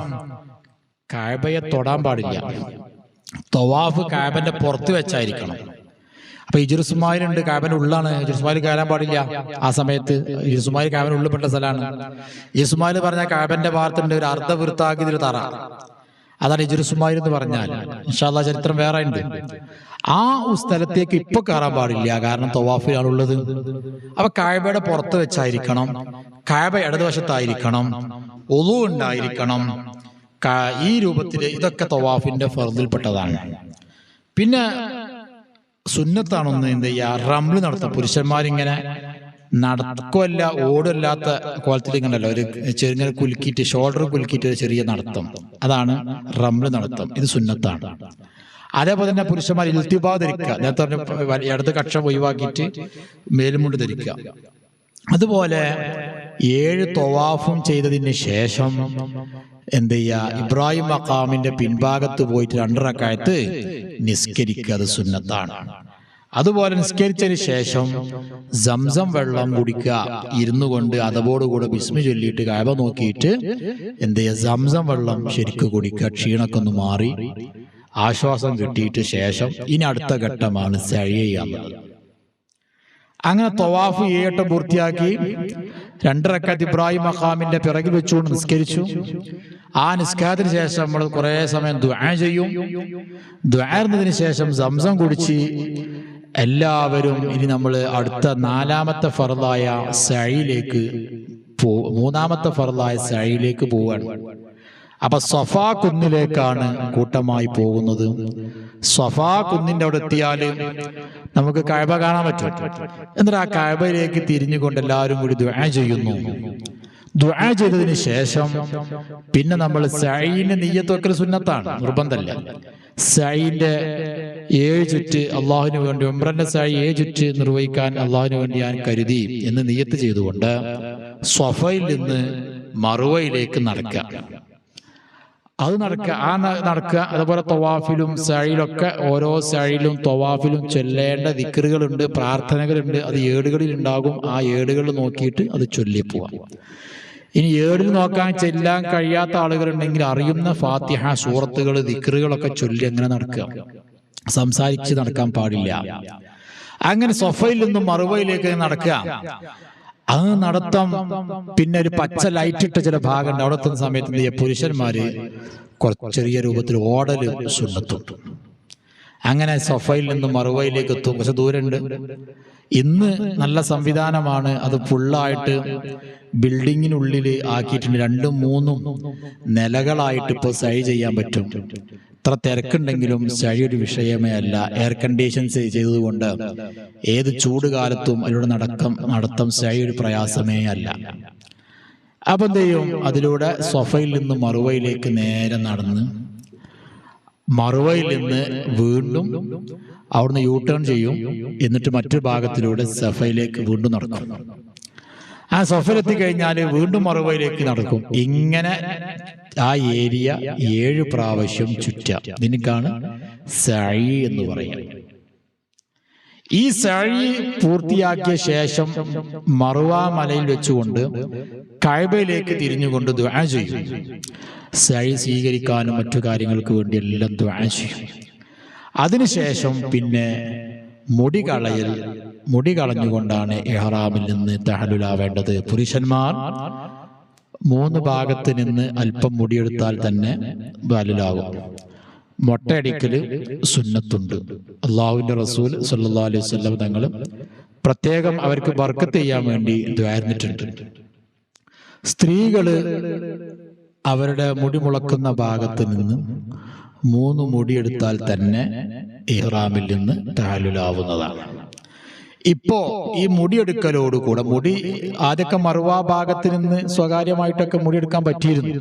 കഅബയെ തൊടാൻ പാടില്ല. തവാഫ് കഅബന്റെ പുറത്ത് വെച്ചായിരിക്കണം. അപ്പൊ ഇജ്റുസ്മായിലുണ്ട്, കഅബന്റെ ഉള്ളാണ്. ഇജ്റുസ്മായിൽ കയറാൻ പാടില്ല ആ സമയത്ത്. ഇജ്റുസ്മായിൽ കഅബന്റെ ഉള്ളിൽപ്പെട്ട സ്ഥലമാണ്. ഇജ്റുസ്മായിൽ പറഞ്ഞാൽ കഅബന്റെ ഭാഗത്തുണ്ട് ഒരു അർദ്ധവൃത്താക്കിയൊരു തറ, അതാണ് ഇജ്റുസ്മായിൽ എന്ന് പറഞ്ഞാൽ. ഇൻഷാ അല്ലാഹ് ചരിത്രം വേറെ ഉണ്ട്. ആ സ്ഥലത്തേക്ക് ഇപ്പൊ കയറാൻ പാടില്ല, കാരണം തവാഫിലാണുള്ളത്. അപ്പൊ കഅബയുടെ പുറത്ത് വെച്ചായിരിക്കണം, കഅബ ഇടതുവശത്തായിരിക്കണം, വുളു ഉണ്ടായിരിക്കണം. ഈ രൂപത്തില് ഇതൊക്കെ തവാഫിന്റെ ഫർദിൽപ്പെട്ടതാണ്. പിന്നെ സുന്നത്താണൊന്ന് എന്ത് ചെയ്യുക, റംല് നടത്താം. പുരുഷന്മാരിങ്ങനെ നടക്കുമല്ല ഓടല്ലാത്ത കോലത്തിൽ ഇങ്ങനല്ല, ഒരു ചെറുങ്ങനെ കുലുക്കിയിട്ട്, ഷോൾഡർ കുലുക്കിയിട്ട് ഒരു ചെറിയ നടത്തം, അതാണ് റംല് നടത്തം. ഇത് സുന്നത്താണ്. അതേപോലെ തന്നെ പുരുഷന്മാർ ഇൽത്തിബാ ധരിക്കുക, നേരത്തെ പറഞ്ഞ ഇടത് കക്ഷം ഒഴിവാക്കിയിട്ട് മേൽമുണ്ട് ധരിക്കുക. അതുപോലെ 7 തവാഫും ചെയ്തതിന് ശേഷം എന്ത് ചെയ്യുക, ഇബ്രാഹിം മഖാമിന്റെ പിൻഭാഗത്ത് പോയിട്ട് 2 റക്അത്ത് നിസ്കരിക്കുക, അത് സുന്നത്താണ്. അതുപോലെ നിസ്കരിച്ചതിന് ശേഷം സംസം വെള്ളം കുടിക്കുക, ഇരുന്നു കൊണ്ട് അതോടുകൂടെ ബിസ്മി ചൊല്ലിയിട്ട് കഅബ നോക്കിയിട്ട് എന്ത് ചെയ്യുക, സംസം വെള്ളം ശരിക്കും കുടിക്കുക. ക്ഷീണമൊക്കെ ഒന്ന് മാറി ആശ്വാസം കിട്ടിയിട്ട് ശേഷം ഇനി അടുത്ത ഘട്ടമാണ് സഅയ് ചെയ്യാനുള്ളത്. അങ്ങനെ തവാഫ് 7 പൂർത്തിയാക്കി 2 റക്അത്ത് ഇബ്രാഹിം മഖാമിന്റെ പിറകിൽ വെച്ചുകൊണ്ട് നിസ്കരിച്ചു. ആ നിസ്കാരത്തിന് ശേഷം നമ്മൾ കുറെ സമയം ദുആ ചെയ്യും. ദുആറിനതിന് ശേഷം സംസം കുടിച്ച് എല്ലാവരും ഇനി നമ്മൾ അടുത്ത 4ാമത്തെ ഫർളായ സഅയിലേക്ക് 3ാമത്തെ ഫർളായ സഅയിലേക്ക് പോവാണ്. അപ്പൊ സഫാ കുന്നിലേക്കാണ് കൂട്ടമായി പോകുന്നത്. സഫാ കുന്നിന്റെ അവിടെ എത്തിയാല് നമുക്ക് കഅബ കാണാൻ പറ്റും. എന്നിട്ട് ആ കഅബയിലേക്ക് തിരിഞ്ഞുകൊണ്ട് എല്ലാവരും കൂടി ദുആ ചെയ്യുന്നു. ദുആ ചെയ്തതിന് ശേഷം പിന്നെ നമ്മൾ സഅയിന്റെ നിയ്യത്ത് വെക്കൽ സുന്നത്താണ്, നിർബന്ധമല്ല. സഅയിന്റെ 7 ചുറ്റ് അള്ളാഹുവിന് വേണ്ടി, ഉംറന്റെ സഅയ് 7 ചുറ്റ് നിർവഹിക്കാൻ അള്ളാഹുവിന് വേണ്ടി ഞാൻ കരുതി എന്ന് നിയ്യത്ത് ചെയ്തുകൊണ്ട് സ്വഫയിൽ നിന്ന് മറുവയിലേക്ക് നടക്കുക. അത് നടക്കുക. അതുപോലെ തവാഫിലും സഅയിലൊക്കെ ഓരോ സഅയിലും തവാഫിലും ചൊല്ലേണ്ട ദിക്റുകളുണ്ട്, പ്രാർത്ഥനകളുണ്ട്. അത് ഏടുകളിൽ ഉണ്ടാകും. ആ ഏടുകളിൽ നോക്കിയിട്ട് അത് ചൊല്ലിപ്പോവാം. ഇനി ഏടിൽ നോക്കാൻ ചെല്ലാൻ കഴിയാത്ത ആളുകളുണ്ടെങ്കിൽ അറിയുന്ന ഫാത്തിഹ, സൂറത്തുകൾ, ദിക്റുകളൊക്കെ ചൊല്ലി അങ്ങനെ നടക്കുക. സംസാരിച്ച് നടക്കാൻ പാടില്ല. അങ്ങനെ സഫയിൽ നിന്നും മറുവയിലേക്ക് നടക്കുക. ആ നടത്തം പിന്നെ ഒരു പച്ച ലൈറ്റ് ഇട്ട ചില ഭാഗമുണ്ട്. അവിടെ എത്തുന്ന സമയത്ത് പുരുഷന്മാര് ചെറിയ രൂപത്തിൽ ഓടല് സുന്നത്തുണ്ട്. അങ്ങനെ സഫയിൽ നിന്നും മറുവയിലേക്ക് എത്തും. പക്ഷെ ദൂരമുണ്ട്. ഇന്ന് നല്ല സംവിധാനമാണ്. അത് ഫുള്ളായിട്ട് ബിൽഡിങ്ങിനുള്ളിൽ ആക്കിയിട്ടുണ്ട്. 2ഉം 3ഉം നിലകളായിട്ട് ഇപ്പോൾ സഅയ് ചെയ്യാൻ പറ്റും. എത്ര തിരക്കുണ്ടെങ്കിലും സഅയ് ഒരു വിഷയമേ അല്ല. എയർ കണ്ടീഷൻ ചെയ്തതുകൊണ്ട് ഏത് ചൂട് കാലത്തും അതിലൂടെ നടത്തം സഅയ് ഒരു പ്രയാസമേ അല്ല. അപ്പൊ എന്ത് ചെയ്യും, അതിലൂടെ സഫയിൽ നിന്ന് മറുവയിലേക്ക് നേരെ നടന്ന് മറുവയിൽ നിന്ന് വീണ്ടും അവിടുന്ന് യൂ ടേൺ ചെയ്യും. എന്നിട്ട് മറ്റൊരു ഭാഗത്തിലൂടെ സഫയിലേക്ക് വീണ്ടും നടക്കും. ആ സഫയിലെത്തി കഴിഞ്ഞാൽ വീണ്ടും മറുവയിലേക്ക് നടക്കും. ഇങ്ങനെ ആ ഏരിയ 7 പ്രാവശ്യം ചുറ്റുക. ഇതിനേക്കാണ് സഈ എന്ന് പറയുക. ഈ സഈ പൂർത്തിയാക്കിയ ശേഷം മറുവ മലയിൽ വെച്ചുകൊണ്ട് കഅബയിലേക്ക് തിരിഞ്ഞുകൊണ്ട് ദുആ ചെയ്യും. സഈ സ്വീകരിക്കാനും മറ്റു കാര്യങ്ങൾക്ക് വേണ്ടി എല്ലാം ദുആ ചെയ്യും. അതിനുശേഷം പിന്നെ മുടി കളഞ്ഞുകൊണ്ടാണ് ഇഹ്റാമിൽ നിന്ന് തഹല്ലുലാവേണ്ടത്. പുരുഷന്മാർ 3 ഭാഗത്ത് നിന്ന് അല്പം മുടിയെടുത്താൽ തന്നെ തഹല്ലുലാകും. മൊട്ടയടിക്കൽ സുന്നത്തുണ്ട്. അള്ളാഹുവിന്റെ റസൂൽ സല്ലല്ലാഹു അലൈഹി വസല്ലം തങ്ങൾ പ്രത്യേകം അവർക്ക് ബർക്കത്ത് ചെയ്യാൻ വേണ്ടി ദുആർന്നിട്ടുണ്ട്. സ്ത്രീകള് അവരുടെ മുടി മുളക്കുന്ന ഭാഗത്ത് നിന്ന് 3 മുടിയെടുത്താൽ തന്നെ ഇഹ്റാമിൽ നിന്ന് തഹല്ലുലാവുന്നതാണ്. ഇപ്പോ ഈ മുടിയെടുക്കലോടുകൂടെ ആദ്യമൊക്കെ മറുവാ ഭാഗത്ത് നിന്ന് സ്വകാര്യമായിട്ടൊക്കെ മുടിയെടുക്കാൻ പറ്റിയിരുന്നു.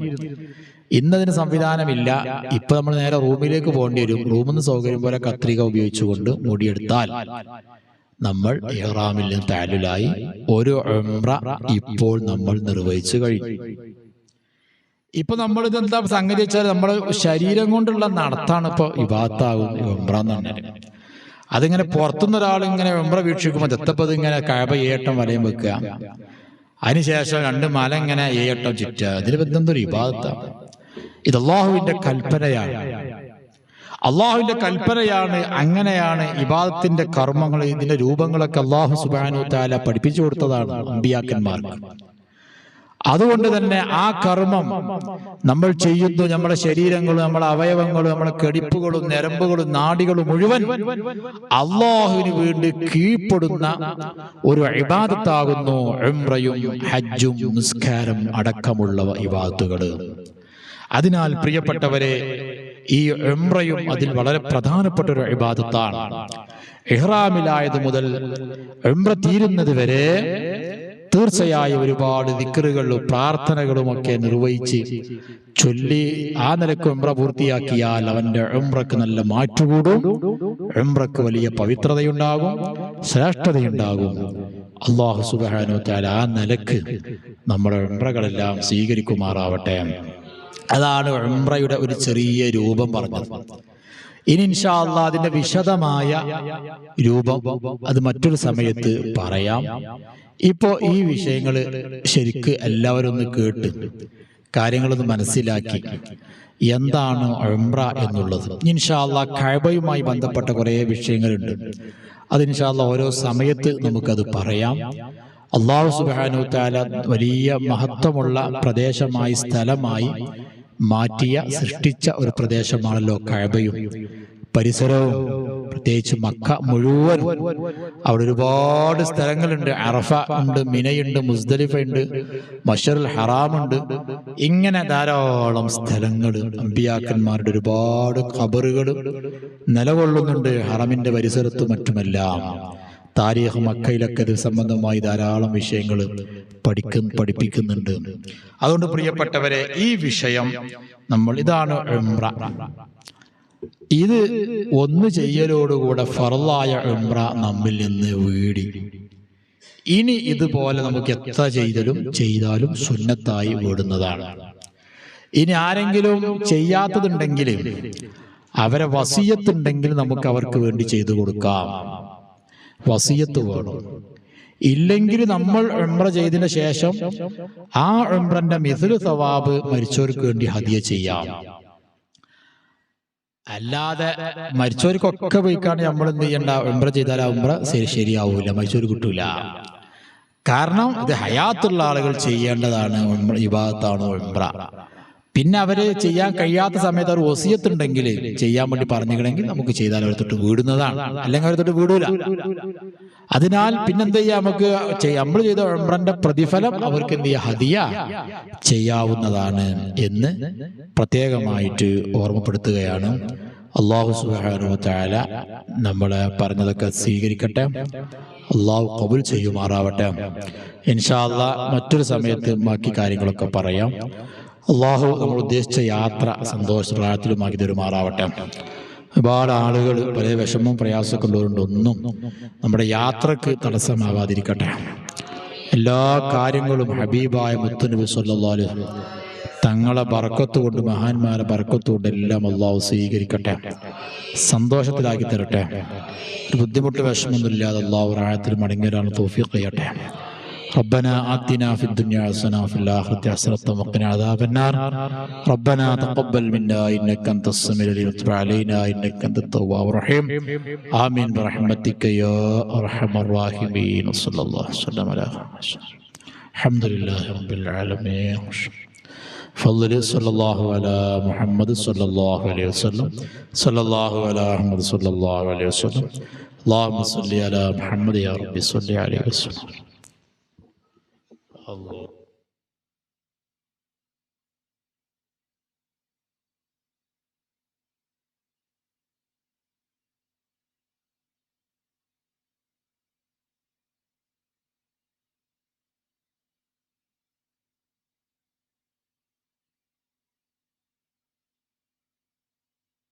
ഇന്നതിന് സംവിധാനമില്ല. ഇപ്പൊ നമ്മൾ നേരെ റൂമിലേക്ക് പോകേണ്ടി വരും. റൂമിൽ നിന്ന് സൗകര്യം പോലെ കത്രിക ഉപയോഗിച്ചുകൊണ്ട് മുടിയെടുത്താൽ നമ്മൾ ഇഹ്റാമിൽ നിന്ന് തഹല്ലുലായി. ഒരു ഉംറ ഇപ്പോൾ നമ്മൾ നിർവഹിച്ചു കഴിഞ്ഞു. ഇപ്പൊ നമ്മൾ ഇതെന്താ സംഗതി വെച്ചാൽ നമ്മുടെ ശരീരം കൊണ്ടുള്ള നടത്താണ് ഇപ്പൊ ഇബാദത്താകും ഉംറ എന്ന് പറഞ്ഞാൽ. അതിങ്ങനെ പുറത്തുനിന്ന് ഒരാൾ ഇങ്ങനെ ഉംറ വീക്ഷിക്കുമ്പോൾ ദത്തപ്പത് ഇങ്ങനെ കഅബ 7 വട്ടം വലയം വെക്കുക, അതിനുശേഷം 2 മല ഇങ്ങനെ 7 വട്ടം ചുറ്റുക. ഇതിൽ എന്തൊരു ഇബാദത്താണ്. ഇത് അള്ളാഹുവിന്റെ കൽപ്പനയാണ്. അള്ളാഹുവിന്റെ കൽപ്പനയാണ്. അങ്ങനെയാണ് ഇബാദത്തിന്റെ കർമ്മങ്ങൾ, ഇതിന്റെ രൂപങ്ങളൊക്കെ അള്ളാഹു സുബ്ഹാനഹു വ തആല പഠിപ്പിച്ചു കൊടുത്തതാണ് അമ്പിയാക്കന്മാർക്ക്. അതുകൊണ്ട് തന്നെ ആ കർമ്മം നമ്മൾ ചെയ്യുന്നു. നമ്മുടെ ശരീരങ്ങളും നമ്മുടെ അവയവങ്ങളും നമ്മുടെ കെടിപ്പുകളും ഞരമ്പുകളും നാഡികളും മുഴുവൻ അള്ളാഹുവിന് വേണ്ടി കീഴ്പ്പെടുന്ന ഒരു ഇബാദത്താകുന്നു ഉംറയും ഹജ്ജും നിസ്കാരം അടക്കമുള്ള ഇബാദത്തുകൾ. അതിനാൽ പ്രിയപ്പെട്ടവരെ, ഈ ഉംറയും അതിൽ വളരെ പ്രധാനപ്പെട്ട ഒരു ഇബാദത്താണ്. ഇഹ്റാമിലായത് മുതൽ ഉംറ തീരുന്നത് വരെ തീർച്ചയായും ഒരുപാട് ദിക്റുകളും പ്രാർത്ഥനകളും ഒക്കെ നിർവഹിച്ച് ചൊല്ലി ആ നിലക്ക് ഉംറ പൂർത്തിയാക്കിയാൽ അവന്റെ ഉംറക്ക് നല്ല മാറ്റുകൂടും. ഉംറക്ക് വലിയ പവിത്രതയുണ്ടാകും, ശ്രേഷ്ഠതയുണ്ടാകും. അല്ലാഹു സുബ്ഹാനഹു വ തആല ആ നിലക്ക് നമ്മുടെ ഉംറകളെല്ലാം സ്വീകരിക്കുമാറാവട്ടെ. അതാണ് ഉംറയുടെ ഒരു ചെറിയ രൂപം പറഞ്ഞത്. ഇനി ഇൻഷാ അല്ലാഹ് അതിന്റെ വിശദമായ രൂപം അത് മറ്റൊരു സമയത്ത് പറയാം. ഇപ്പോ ഈ വിഷയങ്ങൾ ശരിക്ക് എല്ലാവരും ഒന്ന് കേട്ട് കാര്യങ്ങളൊന്ന് മനസ്സിലാക്കി എന്താണ് ഉംറ എന്നുള്ളത്. ഇൻഷാ അല്ലാഹ് കഅബയുമായി ബന്ധപ്പെട്ട കുറേ വിഷയങ്ങളുണ്ട്. അത് ഇൻഷാ അല്ലാഹ് ഓരോ സമയത്ത് നമുക്കത് പറയാം. അല്ലാഹു സുബ്ഹാനഹു വ തആല വലിയ മഹത്വമുള്ള പ്രദേശമായി സ്ഥലമായി സൃഷ്ടിച്ച ഒരു പ്രദേശമാണല്ലോ കഅബയും പരിസരവും. പ്രത്യേകിച്ച് മക്ക മുഴുവൻ അവിടെ ഒരുപാട് സ്ഥലങ്ങളുണ്ട്. അറഫ ഉണ്ട്, മിനയുണ്ട്, മുസ്ദലിഫ ഉണ്ട്, മശ്അറുൽ ഹറാം ഉണ്ട്. ഇങ്ങനെ ധാരാളം സ്ഥലങ്ങൾ, അമ്പിയാക്കന്മാരുടെ ഒരുപാട് ഖബറുകൾ നിലകൊള്ളുന്നുണ്ട് ഹറമിന്റെ പരിസരത്തും മറ്റുമെല്ലാം. താരീഖ് മക്കയിലൊക്കെ ഇത് സംബന്ധമായി ധാരാളം വിഷയങ്ങൾ പഠിപ്പിക്കുന്നുണ്ട്. അതുകൊണ്ട് പ്രിയപ്പെട്ടവരെ, ഈ വിഷയം ഇതാണ് ഉംറ. ഇത് ഒന്ന് ചെയ്യലോടുകൂടെ ഫർളായ ഉംറ നമ്മിൽ നിന്ന് വീടി. ഇനി ഇതുപോലെ നമുക്ക് എത്ര ചെയ്താലും സുന്നത്തായി വീടുന്നതാണ്. ഇനി ആരെങ്കിലും ചെയ്യാത്തതുണ്ടെങ്കിൽ അവരെ വസിയത്തുണ്ടെങ്കിൽ നമുക്ക് അവർക്ക് വേണ്ടി ചെയ്തു കൊടുക്കാം. വസിയത്ത് വേണം. ഇല്ലെങ്കിൽ നമ്മൾ ഉംറ ചെയ്തതിന് ശേഷം ആ ഉംറന്റെ മിസ്ലു സവാബ് മരിച്ചവർക്ക് വേണ്ടി ഹദിയ ചെയ്യാം. അല്ലാതെ മരിച്ചവർക്കൊക്കെ പോയിക്കാണ് നമ്മൾ എന്ത് ചെയ്യണ്ട, ഉംറ ചെയ്താൽ ആ ഉംറ ശരിയാവൂല, മരിച്ചവർ കിട്ടൂല. കാരണം ഇത് ഹയാത്തുള്ള ആളുകൾ ചെയ്യേണ്ടതാണ് ഇബാദത്താണ് ഉംറ. പിന്നെ അവര് ചെയ്യാൻ കഴിയാത്ത സമയത്ത് അവർ വസിയത്തുണ്ടെങ്കിൽ ചെയ്യാൻ വേണ്ടി പറഞ്ഞിട്ടുണ്ടെങ്കിൽ നമുക്ക് ചെയ്താൽ അവർ തൊട്ട് വീടുന്നതാണ്, അല്ലെങ്കിൽ അവർ തൊട്ട് വീടൂല. അതിനാൽ പിന്നെന്ത് ചെയ്യാം, നമുക്ക് നമ്മൾ ചെയ്ത ഉംറന്റെ പ്രതിഫലം അവർക്ക് എന്ത് ചെയ്യാം, ഹദിയ ചെയ്യാവുന്നതാണ് എന്ന് പ്രത്യേകമായിട്ട് ഓർമ്മപ്പെടുത്തുകയാണ്. അല്ലാഹു സുബ്ഹാനഹു വ തആല നമ്മളെ പറഞ്ഞതൊക്കെ സ്വീകരിക്കട്ടെ, അല്ലാഹു ഖബൂൽ ചെയ്യുമാറാവട്ടെ. ഇൻഷാ അല്ലാഹ് മറ്റൊരു സമയത്ത് ബാക്കി കാര്യങ്ങളൊക്കെ പറയാം. അല്ലാഹു നമ്മൾ ഉദ്ദേശിച്ച യാത്ര സന്തോഷത്തിലുമാക്കി തരുമാറാവട്ടെ. ഒരുപാട് ആളുകൾ പല വിഷമവും പ്രയാസമൊക്കെ ഉള്ളവരുണ്ട്. ഒന്നും നമ്മുടെ യാത്രക്ക് തടസ്സമാവാതിരിക്കട്ടെ. എല്ലാ കാര്യങ്ങളും ഹബീബായ മുത്തുനബി സ്വല്ലല്ലാഹു അലൈഹി വസല്ലം തങ്ങളെ ബർക്കത്ത് കൊണ്ട്, മഹാന്മാരെ ബർക്കത്ത് കൊണ്ട് എല്ലാം അള്ളാഹു സ്വീകരിക്കട്ടെ, സന്തോഷത്തിലാക്കി തരട്ടെ. ഒരു ബുദ്ധിമുട്ട് വിഷമമൊന്നുമില്ലാതെ അള്ളാഹു റാഹത്തിൽ മടങ്ങിയവരാണ് തൗഫീഖ് ചെയ്യട്ടെ. ربنا آتنا في الدنيا حسنة وفي الآخرة حسنة وقنا عذاب النار. ربنا تقبل منا إنك أنت السميع العليم وتب علينا إنك أنت التواب الرحيم. آمين برحمتك يا أرحم الراحمين. وصلى الله وسلم على محمد. الحمد لله رب العالمين. فضل صلى الله على محمد صلى الله عليه وسلم. صلى الله على محمد صلى الله عليه وسلم. اللهم صل على محمد يا رب صل عليه وسلم. Allah